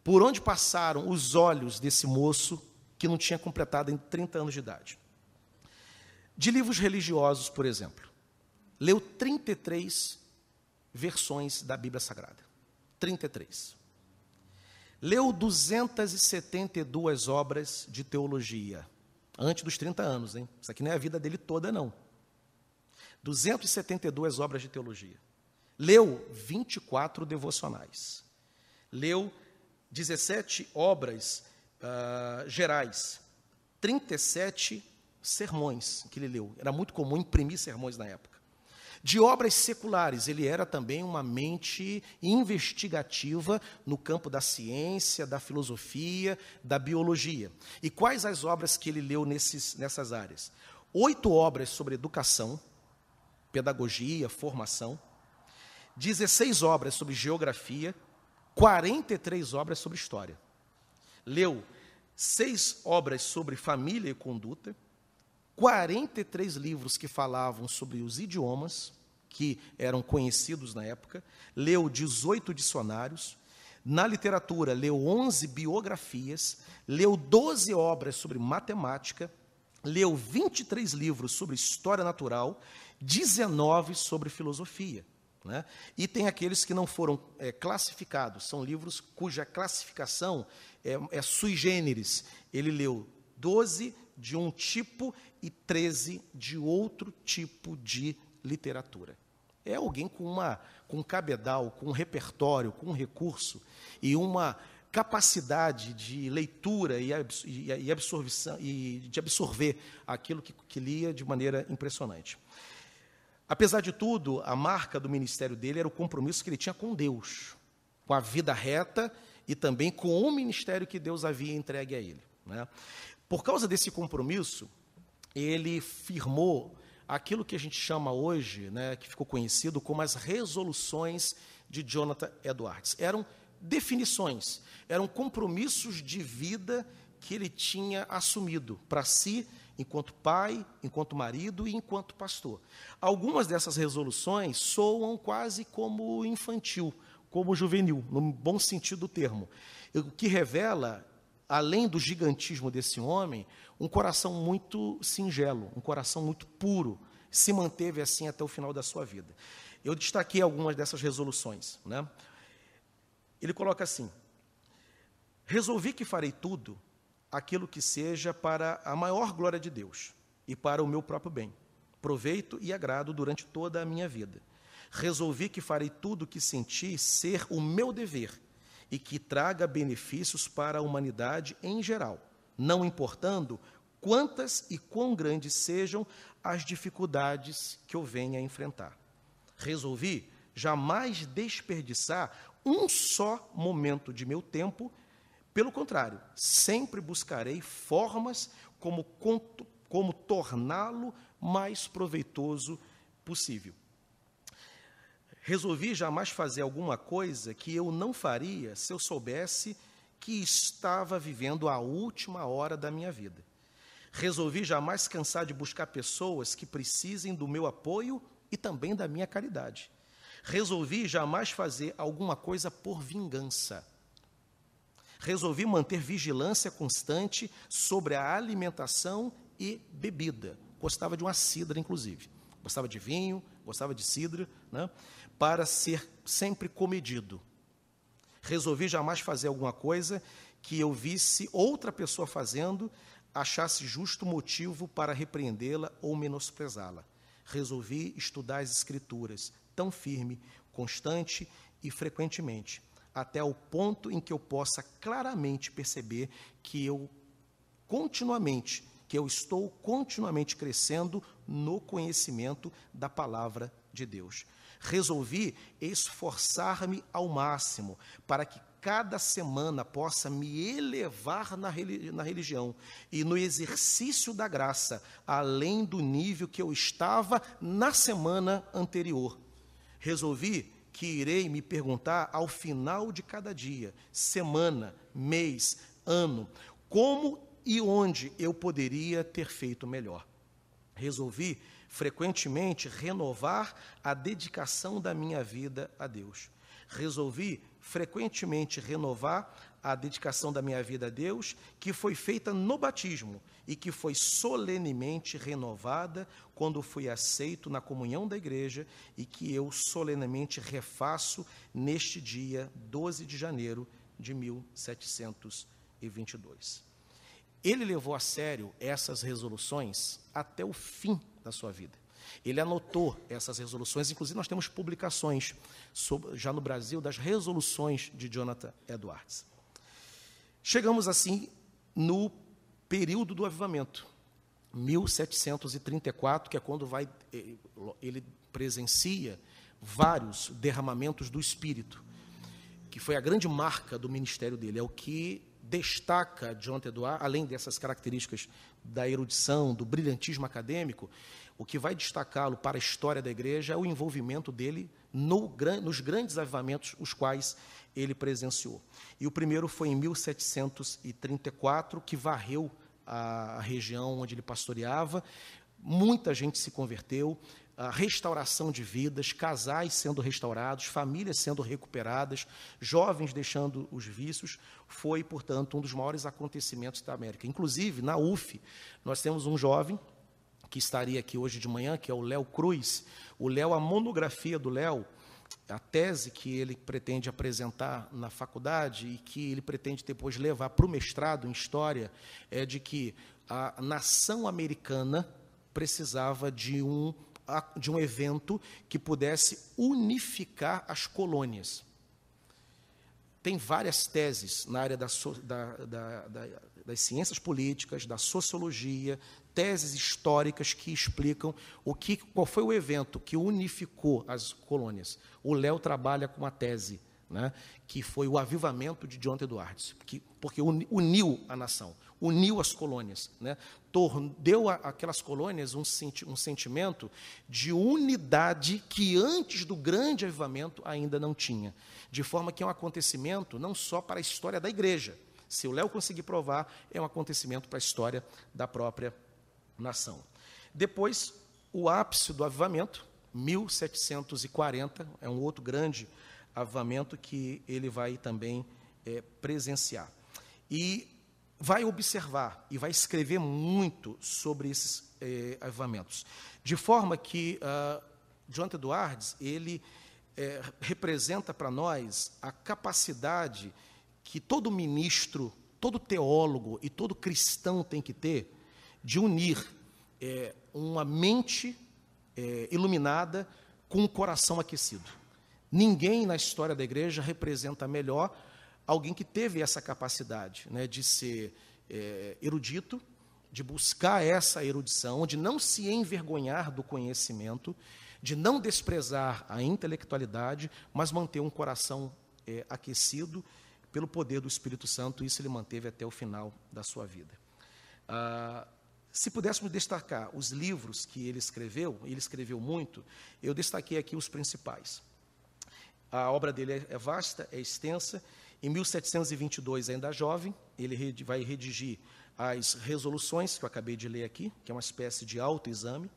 Por onde passaram os olhos desse moço que não tinha completado em 30 anos de idade. De livros religiosos, por exemplo, leu 33 versões da Bíblia Sagrada. 33. Leu 272 obras de teologia, antes dos 30 anos, hein? Isso aqui não é a vida dele toda, não. 272 obras de teologia. Leu 24 devocionais. Leu 17 obras gerais. 37 sermões que ele leu. Era muito comum imprimir sermões na época. De obras seculares, ele era também uma mente investigativa no campo da ciência, da filosofia, da biologia. E quais as obras que ele leu nessas áreas? 8 obras sobre educação, pedagogia, formação, 16 obras sobre geografia, 43 obras sobre história. Leu 6 obras sobre família e conduta, 43 livros que falavam sobre os idiomas, que eram conhecidos na época, leu 18 dicionários, na literatura leu 11 biografias, leu 12 obras sobre matemática, leu 23 livros sobre história natural, 19 sobre filosofia. Né? E tem aqueles que não foram classificados, são livros cuja classificação é sui generis. Ele leu 12 de um tipo e 13 de outro tipo de literatura. É alguém com um cabedal, com um repertório, com um recurso e uma capacidade de leitura e absorção, e de absorver aquilo que lia de maneira impressionante. Apesar de tudo, a marca do ministério dele era o compromisso que ele tinha com Deus, com a vida reta e também com o ministério que Deus havia entregue a ele. Né? Por causa desse compromisso, ele firmou aquilo que a gente chama hoje, né, que ficou conhecido como as resoluções de Jonathan Edwards. Eram definições, eram compromissos de vida que ele tinha assumido para si, enquanto pai, enquanto marido e enquanto pastor. Algumas dessas resoluções soam quase como infantil, como juvenil, no bom sentido do termo, o que revela, além do gigantismo desse homem, um coração muito singelo, um coração muito puro, se manteve assim até o final da sua vida. Eu destaquei algumas dessas resoluções. Né? Ele coloca assim: resolvi que farei tudo aquilo que seja para a maior glória de Deus e para o meu próprio bem, proveito e agrado durante toda a minha vida. Resolvi que farei tudo o que senti ser o meu dever e que traga benefícios para a humanidade em geral, não importando quantas e quão grandes sejam as dificuldades que eu venha a enfrentar. Resolvi jamais desperdiçar um só momento de meu tempo. Pelo contrário, sempre buscarei formas como torná-lo mais proveitoso possível. Resolvi jamais fazer alguma coisa que eu não faria se eu soubesse que estava vivendo a última hora da minha vida. Resolvi jamais cansar de buscar pessoas que precisem do meu apoio e também da minha caridade. Resolvi jamais fazer alguma coisa por vingança. Resolvi manter vigilância constante sobre a alimentação e bebida. Gostava de uma cidra, inclusive. Gostava de vinho, gostava de cidra, né? Para ser sempre comedido. Resolvi jamais fazer alguma coisa que eu visse outra pessoa fazendo, achasse justo motivo para repreendê-la ou menosprezá-la. Resolvi estudar as Escrituras, tão firme, constante e frequentemente, até o ponto em que eu possa claramente perceber que eu estou continuamente crescendo no conhecimento da palavra de Deus. Resolvi esforçar-me ao máximo para que cada semana possa me elevar na religião e no exercício da graça, além do nível que eu estava na semana anterior. Resolvi que irei me perguntar ao final de cada dia, semana, mês, ano, como e onde eu poderia ter feito melhor. Resolvi frequentemente renovar a dedicação da minha vida a Deus. Resolvi frequentemente renovar a dedicação da minha vida a Deus, que foi feita no batismo e que foi solenemente renovada quando fui aceito na comunhão da igreja e que eu solenemente refaço neste dia 12 de janeiro de 1722. Ele levou a sério essas resoluções até o fim da sua vida. Ele anotou essas resoluções, inclusive nós temos publicações já no Brasil das resoluções de Jonathan Edwards. Chegamos assim no período do avivamento, 1734, que é quando ele presencia vários derramamentos do Espírito, que foi a grande marca do ministério dele, é o que destaca Jonathan Edwards, além dessas características da erudição, do brilhantismo acadêmico. O que vai destacá-lo para a história da igreja é o envolvimento dele nos grandes avivamentos, os quais ele presenciou. E o primeiro foi em 1734, que varreu a região onde ele pastoreava. Muita gente se converteu, a restauração de vidas, casais sendo restaurados, famílias sendo recuperadas, jovens deixando os vícios, foi, portanto, um dos maiores acontecimentos da América. Inclusive, na UF, nós temos um jovem que estaria aqui hoje de manhã, que é o Léo Cruz. O Léo, a monografia do Léo, a tese que ele pretende apresentar na faculdade e que ele pretende depois levar para o mestrado em História, é de que a nação americana precisava de um evento que pudesse unificar as colônias. Tem várias teses na área das ciências políticas, da sociologia, teses históricas que explicam qual foi o evento que unificou as colônias. O Léo trabalha com uma tese, né, que foi o avivamento de Jonathan Edwards, porque uniu a nação, uniu as colônias, né, deu àquelas colônias um sentimento de unidade que antes do grande avivamento ainda não tinha, de forma que é um acontecimento não só para a história da igreja. Se o Léo conseguir provar, é um acontecimento para a história da própria nação. Depois, o ápice do avivamento, 1740, é um outro grande avivamento que ele vai também presenciar. E vai observar e vai escrever muito sobre esses avivamentos. De forma que Jonathan Edwards, ele representa para nós a capacidade que todo ministro, todo teólogo e todo cristão tem que ter de unir uma mente iluminada com o coração aquecido. Ninguém na história da igreja representa melhor alguém que teve essa capacidade, né, de ser erudito, de buscar essa erudição, de não se envergonhar do conhecimento, de não desprezar a intelectualidade, mas manter um coração aquecido pelo poder do Espírito Santo. Isso ele manteve até o final da sua vida. Se pudéssemos destacar os livros que ele escreveu muito, eu destaquei aqui os principais. A obra dele é vasta, é extensa. Em 1722, ainda jovem, ele vai redigir as resoluções, que eu acabei de ler aqui, que é uma espécie de autoexame.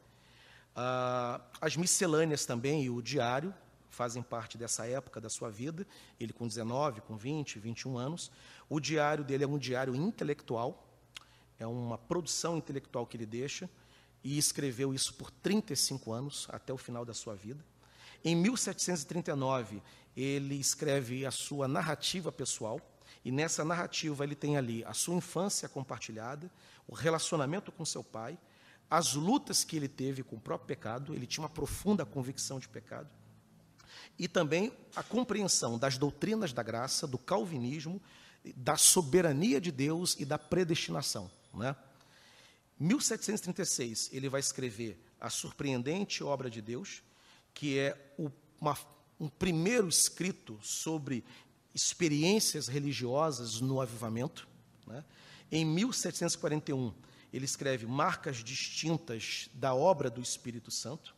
As miscelâneas também e o diário fazem parte dessa época da sua vida, ele com 19, com 20, 21 anos. O diário dele é um diário intelectual, é uma produção intelectual que ele deixa, e escreveu isso por 35 anos, até o final da sua vida. Em 1739, ele escreve a sua narrativa pessoal, e nessa narrativa ele tem ali a sua infância compartilhada, o relacionamento com seu pai, as lutas que ele teve com o próprio pecado, ele tinha uma profunda convicção de pecado, e também a compreensão das doutrinas da graça, do calvinismo, da soberania de Deus e da predestinação. Né? Em 1736, ele vai escrever a surpreendente obra de Deus, que é um primeiro escrito sobre experiências religiosas no avivamento. Né? Em 1741, ele escreve Marcas Distintas da Obra do Espírito Santo.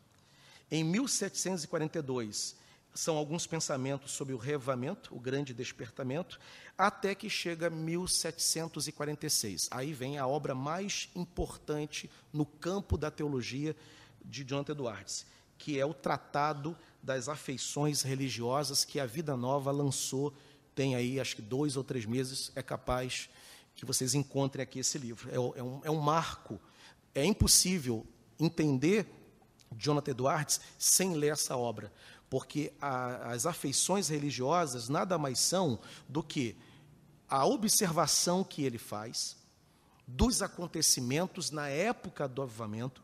Em 1742, são alguns pensamentos sobre o reavivamento, o grande despertamento, até que chega 1746. Aí vem a obra mais importante no campo da teologia de Jonathan Edwards, que é o Tratado das Afeições Religiosas, que a Vida Nova lançou, tem aí acho que 2 ou 3 meses, é capaz que vocês encontrem aqui esse livro. É um marco. É impossível entender Jonathan Edwards sem ler essa obra, porque as afeições religiosas nada mais são do que a observação que ele faz dos acontecimentos na época do avivamento,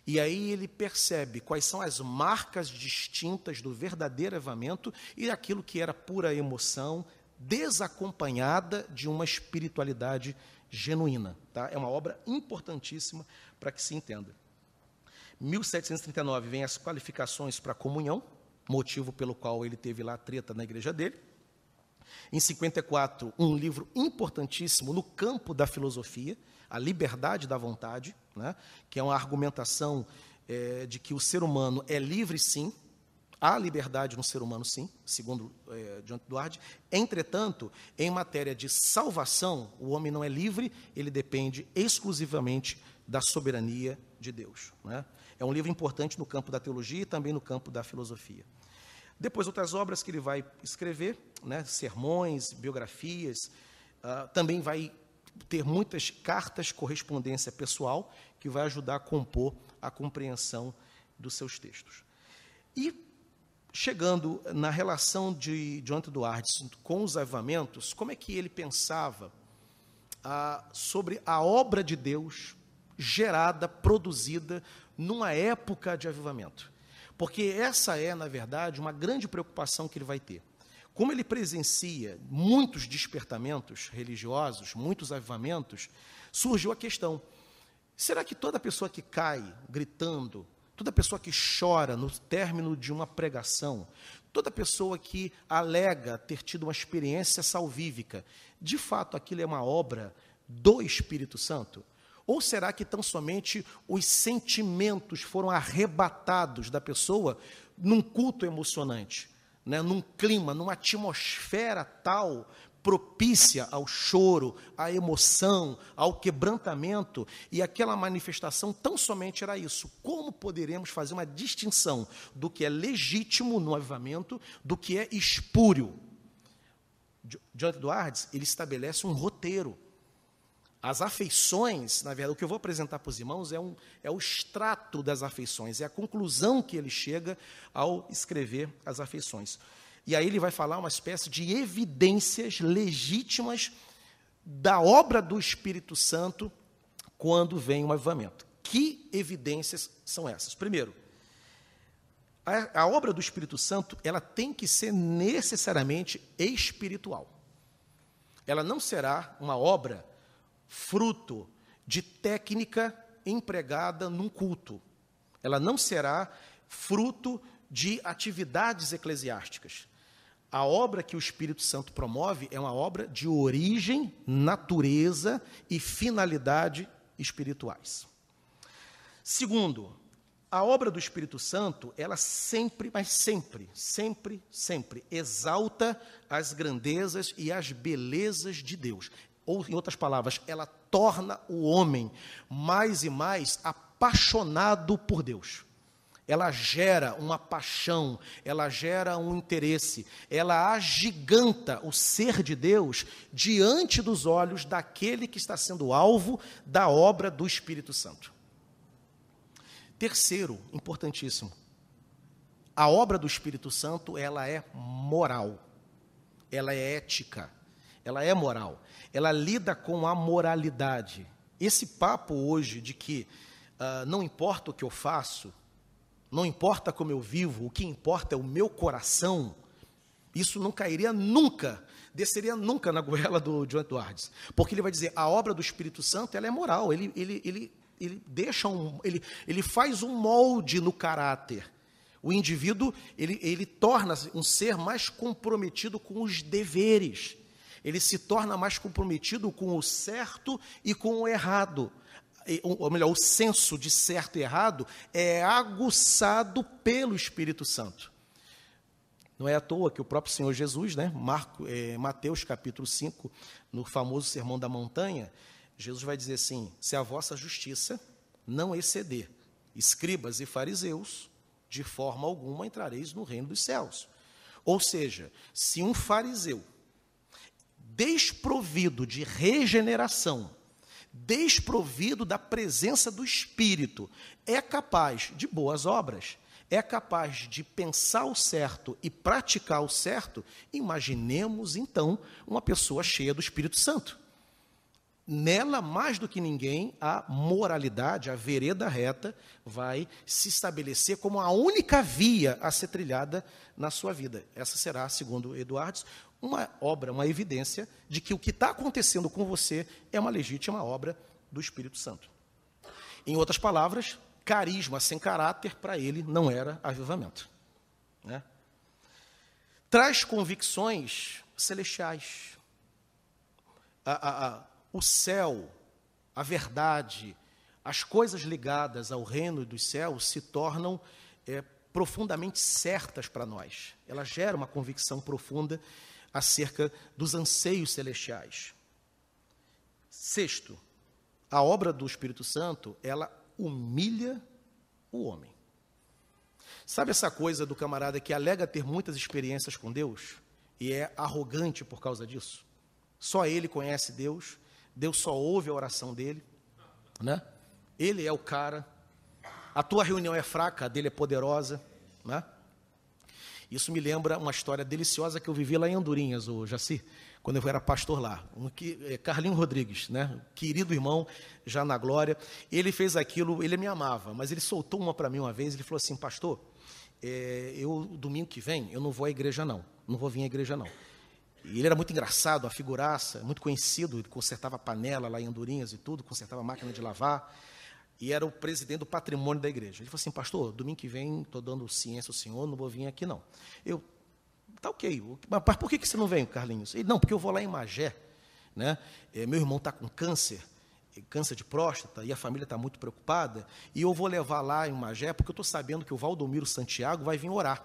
e aí ele percebe quais são as marcas distintas do verdadeiro avivamento e aquilo que era pura emoção, desacompanhada de uma espiritualidade genuína. Tá? É uma obra importantíssima para que se entenda. Em 1739 vem as qualificações para a comunhão, motivo pelo qual ele teve lá a treta na igreja dele. Em 54, um livro importantíssimo no campo da filosofia, A Liberdade da Vontade, né, que é uma argumentação de que o ser humano é livre, sim, há liberdade no ser humano, sim, segundo Jonathan Edwards. Entretanto, em matéria de salvação, o homem não é livre, ele depende exclusivamente da soberania de Deus. Né? É um livro importante no campo da teologia e também no campo da filosofia. Depois, outras obras que ele vai escrever, né, sermões, biografias, também vai ter muitas cartas, correspondência pessoal, que vai ajudar a compor a compreensão dos seus textos. E, chegando na relação de Jonathan Edwards com os avivamentos, como é que ele pensava sobre a obra de Deus gerada, produzida, numa época de avivamento? Porque essa é, na verdade, uma grande preocupação que ele vai ter. Como ele presencia muitos despertamentos religiosos, muitos avivamentos, surgiu a questão: será que toda pessoa que cai gritando, toda pessoa que chora no término de uma pregação, toda pessoa que alega ter tido uma experiência salvífica, de fato aquilo é uma obra do Espírito Santo? Ou será que tão somente os sentimentos foram arrebatados da pessoa num culto emocionante, né, num clima, numa atmosfera tal, propícia ao choro, à emoção, ao quebrantamento, e aquela manifestação tão somente era isso? Como poderemos fazer uma distinção do que é legítimo no avivamento, do que é espúrio? Jonathan Edwards, ele estabelece um roteiro. As afeições, na verdade, o que eu vou apresentar para os irmãos é o extrato das afeições, é a conclusão que ele chega ao escrever as afeições. E aí ele vai falar uma espécie de evidências legítimas da obra do Espírito Santo quando vem um avivamento. Que evidências são essas? Primeiro, A obra do Espírito Santo, ela tem que ser necessariamente espiritual. Ela não será uma obra fruto de técnica empregada num culto. Ela não será fruto de atividades eclesiásticas. A obra que o Espírito Santo promove é uma obra de origem, natureza e finalidade espirituais. Segundo, a obra do Espírito Santo, ela sempre, mas sempre, sempre, sempre exalta as grandezas e as belezas de Deus. Ou, em outras palavras, ela torna o homem mais e mais apaixonado por Deus. Ela gera uma paixão, ela gera um interesse, ela agiganta o ser de Deus diante dos olhos daquele que está sendo alvo da obra do Espírito Santo. Terceiro, importantíssimo, a obra do Espírito Santo, ela é moral, ela é ética, ela é moral, ela lida com a moralidade. Esse papo hoje de que não importa o que eu faço, não importa como eu vivo, o que importa é o meu coração, isso não cairia nunca, desceria nunca na goela do John Edwards, porque ele vai dizer, a obra do Espírito Santo, ela é moral, ele faz um molde no caráter. O indivíduo, ele torna-se um ser mais comprometido com os deveres, ele se torna mais comprometido com o certo e com o errado. Ou melhor, o senso de certo e errado é aguçado pelo Espírito Santo. Não é à toa que o próprio Senhor Jesus, né, Mateus capítulo 5, no famoso Sermão da Montanha, Jesus vai dizer assim, se a vossa justiça não exceder escribas e fariseus, de forma alguma entrareis no reino dos céus. Ou seja, se um fariseu, desprovido de regeneração, desprovido da presença do Espírito, é capaz de boas obras, é capaz de pensar o certo e praticar o certo, imaginemos, então, uma pessoa cheia do Espírito Santo. Nela, mais do que ninguém, a moralidade, a vereda reta, vai se estabelecer como a única via a ser trilhada na sua vida. Essa será, segundo Edwards, uma obra, uma evidência de que o que está acontecendo com você é uma legítima obra do Espírito Santo. Em outras palavras, carisma sem caráter, para ele, não era avivamento. Né? Traz convicções celestiais. O céu, a verdade, as coisas ligadas ao reino dos céus se tornam profundamente certas para nós. Ela gera uma convicção profunda acerca dos anseios celestiais. Sexto, a obra do Espírito Santo, ela humilha o homem. Sabe essa coisa do camarada que alega ter muitas experiências com Deus e é arrogante por causa disso? Só ele conhece Deus, Deus só ouve a oração dele, né? Ele é o cara, a tua reunião é fraca, a dele é poderosa, né? Isso me lembra uma história deliciosa que eu vivi lá em Andorinhas, o Jaci, quando eu era pastor lá. Carlinho Rodrigues, né? Querido irmão, já na glória. Ele fez aquilo, ele me amava, mas ele soltou uma para mim uma vez, ele falou assim, pastor, domingo que vem, eu não vou à igreja não vou vir à igreja não. E ele era muito engraçado, a figuraça, muito conhecido, ele consertava panela lá em Andorinhas e tudo, consertava máquina de lavar, e era o presidente do patrimônio da igreja. Ele falou assim, pastor, domingo que vem, estou dando ciência ao senhor, não vou vir aqui não. Tá ok, mas por que você não vem, Carlinhos? Ele, não, porque eu vou lá em Magé, né? Meu irmão está com câncer de próstata, e a família está muito preocupada, e eu vou levar lá em Magé, porque eu estou sabendo que o Valdomiro Santiago vai vir orar.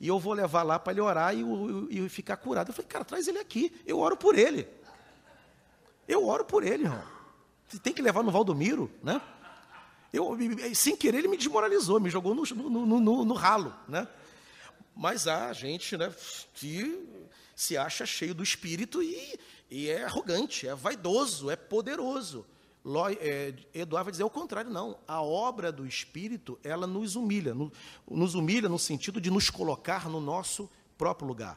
E eu vou levar lá para ele orar e ficar curado. Eu falei, cara, traz ele aqui, eu oro por ele. Eu oro por ele, irmão. Você tem que levar no Valdomiro, né? Sem querer, ele me desmoralizou, me jogou no ralo, né? Mas há gente, né, que se acha cheio do Espírito e é arrogante, é vaidoso, é poderoso. Eduardo vai dizer o contrário, não. A obra do Espírito, ela nos humilha no sentido de nos colocar no nosso próprio lugar.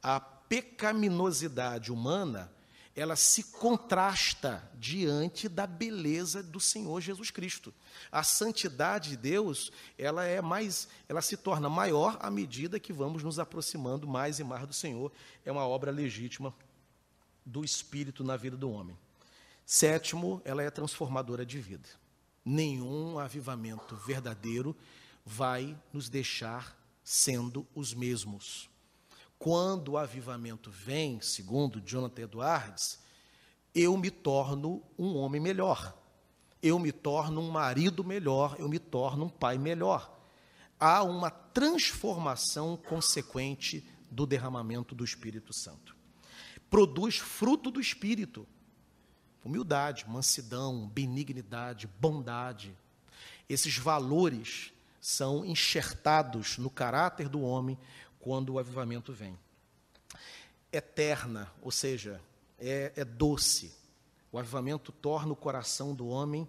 A pecaminosidade humana, ela se contrasta diante da beleza do Senhor Jesus Cristo. A santidade de Deus, ela se torna maior à medida que vamos nos aproximando mais e mais do Senhor. É uma obra legítima do Espírito na vida do homem. Sétimo, ela é transformadora de vida. Nenhum avivamento verdadeiro vai nos deixar sendo os mesmos. Quando o avivamento vem, segundo Jonathan Edwards, eu me torno um homem melhor, eu me torno um marido melhor, eu me torno um pai melhor. Há uma transformação consequente do derramamento do Espírito Santo. Produz fruto do Espírito, humildade, mansidão, benignidade, bondade. Esses valores são enxertados no caráter do homem quando o avivamento vem. Eterna, ou seja, é doce. O avivamento torna o coração do homem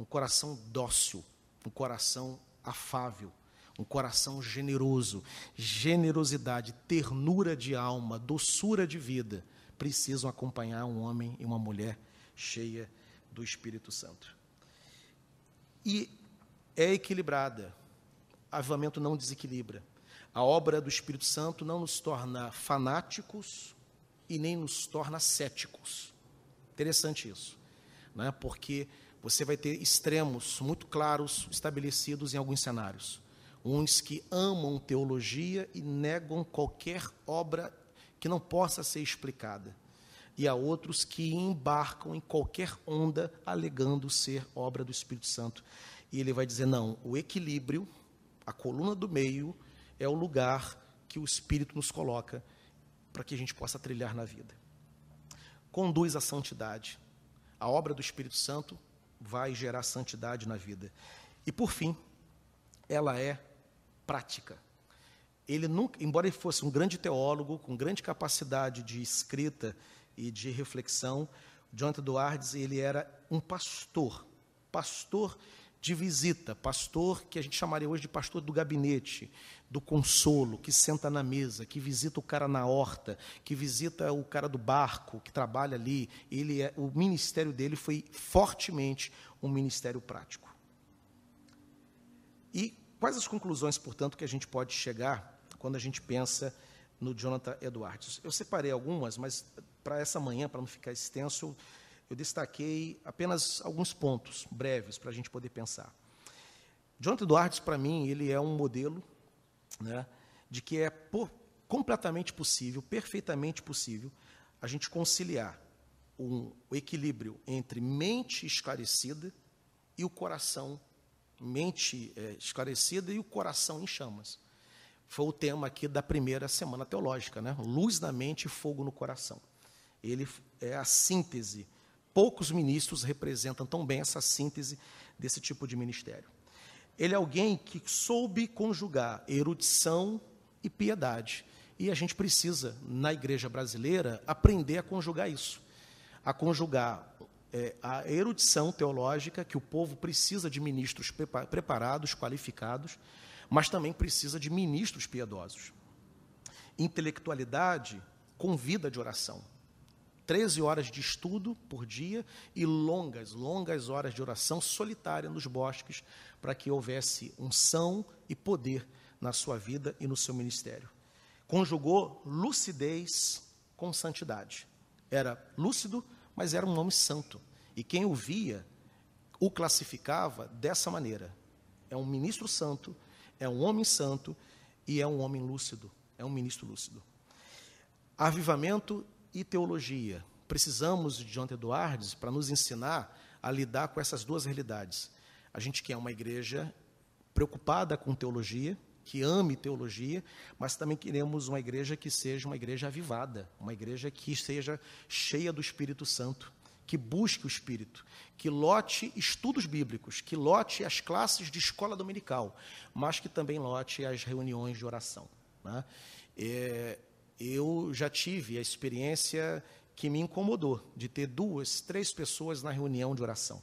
um coração dócil, um coração afável, um coração generoso. Generosidade, ternura de alma, doçura de vida precisam acompanhar um homem e uma mulher cheia do Espírito Santo. E é equilibrada. Avivamento não desequilibra. A obra do Espírito Santo não nos torna fanáticos e nem nos torna céticos. Interessante isso, né? Porque você vai ter extremos muito claros estabelecidos em alguns cenários. Uns que amam teologia e negam qualquer obra que não possa ser explicada. E há outros que embarcam em qualquer onda alegando ser obra do Espírito Santo. E ele vai dizer, não, o equilíbrio, a coluna do meio, é o lugar que o Espírito nos coloca para que a gente possa trilhar na vida. Conduz à santidade. A obra do Espírito Santo vai gerar santidade na vida. E, por fim, ela é prática. Ele nunca, embora ele fosse um grande teólogo, com grande capacidade de escrita e de reflexão, Jonathan Edwards, ele era um pastor de visita, pastor que a gente chamaria hoje de pastor do gabinete, do consolo, que senta na mesa, que visita o cara na horta, que visita o cara do barco, que trabalha ali. O ministério dele foi fortemente um ministério prático. E quais as conclusões, portanto, que a gente pode chegar quando a gente pensa no Jonathan Edwards? Eu separei algumas, mas para essa manhã, para não ficar extenso, eu destaquei apenas alguns pontos breves para a gente poder pensar. Jonathan Edwards, para mim, ele é um modelo, né, de que é completamente possível, perfeitamente possível, a gente conciliar o equilíbrio entre mente esclarecida e o coração, mente esclarecida e o coração em chamas. Foi o tema aqui da primeira semana teológica, né? Luz na mente e fogo no coração. Ele é a síntese. Poucos ministros representam tão bem essa síntese desse tipo de ministério. Ele é alguém que soube conjugar erudição e piedade. E a gente precisa, na igreja brasileira, aprender a conjugar isso. A conjugar a erudição teológica, que o povo precisa de ministros preparados, qualificados, mas também precisa de ministros piedosos. Intelectualidade com vida de oração. 13 horas de estudo por dia e longas horas de oração solitária nos bosques para que houvesse unção e poder na sua vida e no seu ministério. Conjugou lucidez com santidade. Era lúcido, mas era um homem santo. E quem o via, o classificava dessa maneira. É um ministro santo, é um homem santo e é um homem lúcido, é um ministro lúcido. Avivamento e teologia. Precisamos de Jonathan Edwards para nos ensinar a lidar com essas duas realidades. A gente quer uma igreja preocupada com teologia, que ame teologia, mas também queremos uma igreja que seja uma igreja avivada, uma igreja que seja cheia do Espírito Santo, que busque o Espírito, que lote estudos bíblicos, que lote as classes de escola dominical, mas que também lote as reuniões de oração, né? Eu já tive a experiência que me incomodou, de ter 2, 3 pessoas na reunião de oração.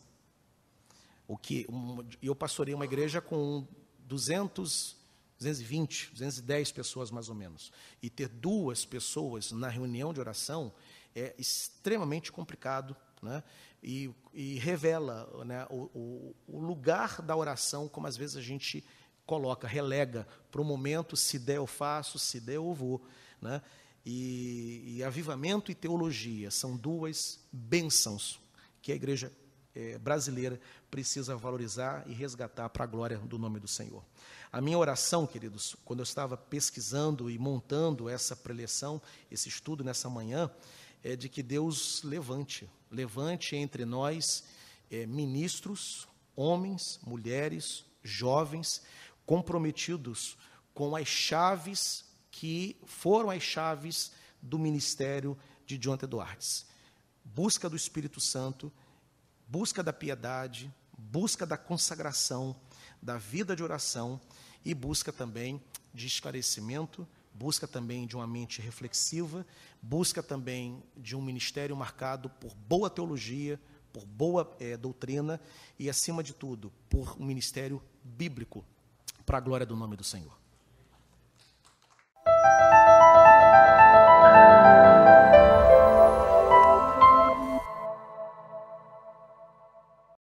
Eu pastorei uma igreja com 220, 210 pessoas mais ou menos. E ter 2 pessoas na reunião de oração é extremamente complicado, né? E revela, né, o lugar da oração, como às vezes a gente coloca, relega para o momento, se der eu faço, se der eu vou, né? E avivamento e teologia são duas bênçãos que a igreja brasileira precisa valorizar e resgatar para a glória do nome do Senhor. A minha oração, queridos, quando eu estava pesquisando e montando essa preleção, esse estudo nessa manhã, é de que Deus levante entre nós ministros, homens, mulheres, jovens, comprometidos com as chaves que foram as chaves do ministério de Jonathan Edwards. Busca do Espírito Santo, busca da piedade, busca da consagração, da vida de oração e busca também de esclarecimento, busca também de uma mente reflexiva, busca também de um ministério marcado por boa teologia, por boa doutrina e, acima de tudo, por um ministério bíblico para a glória do nome do Senhor.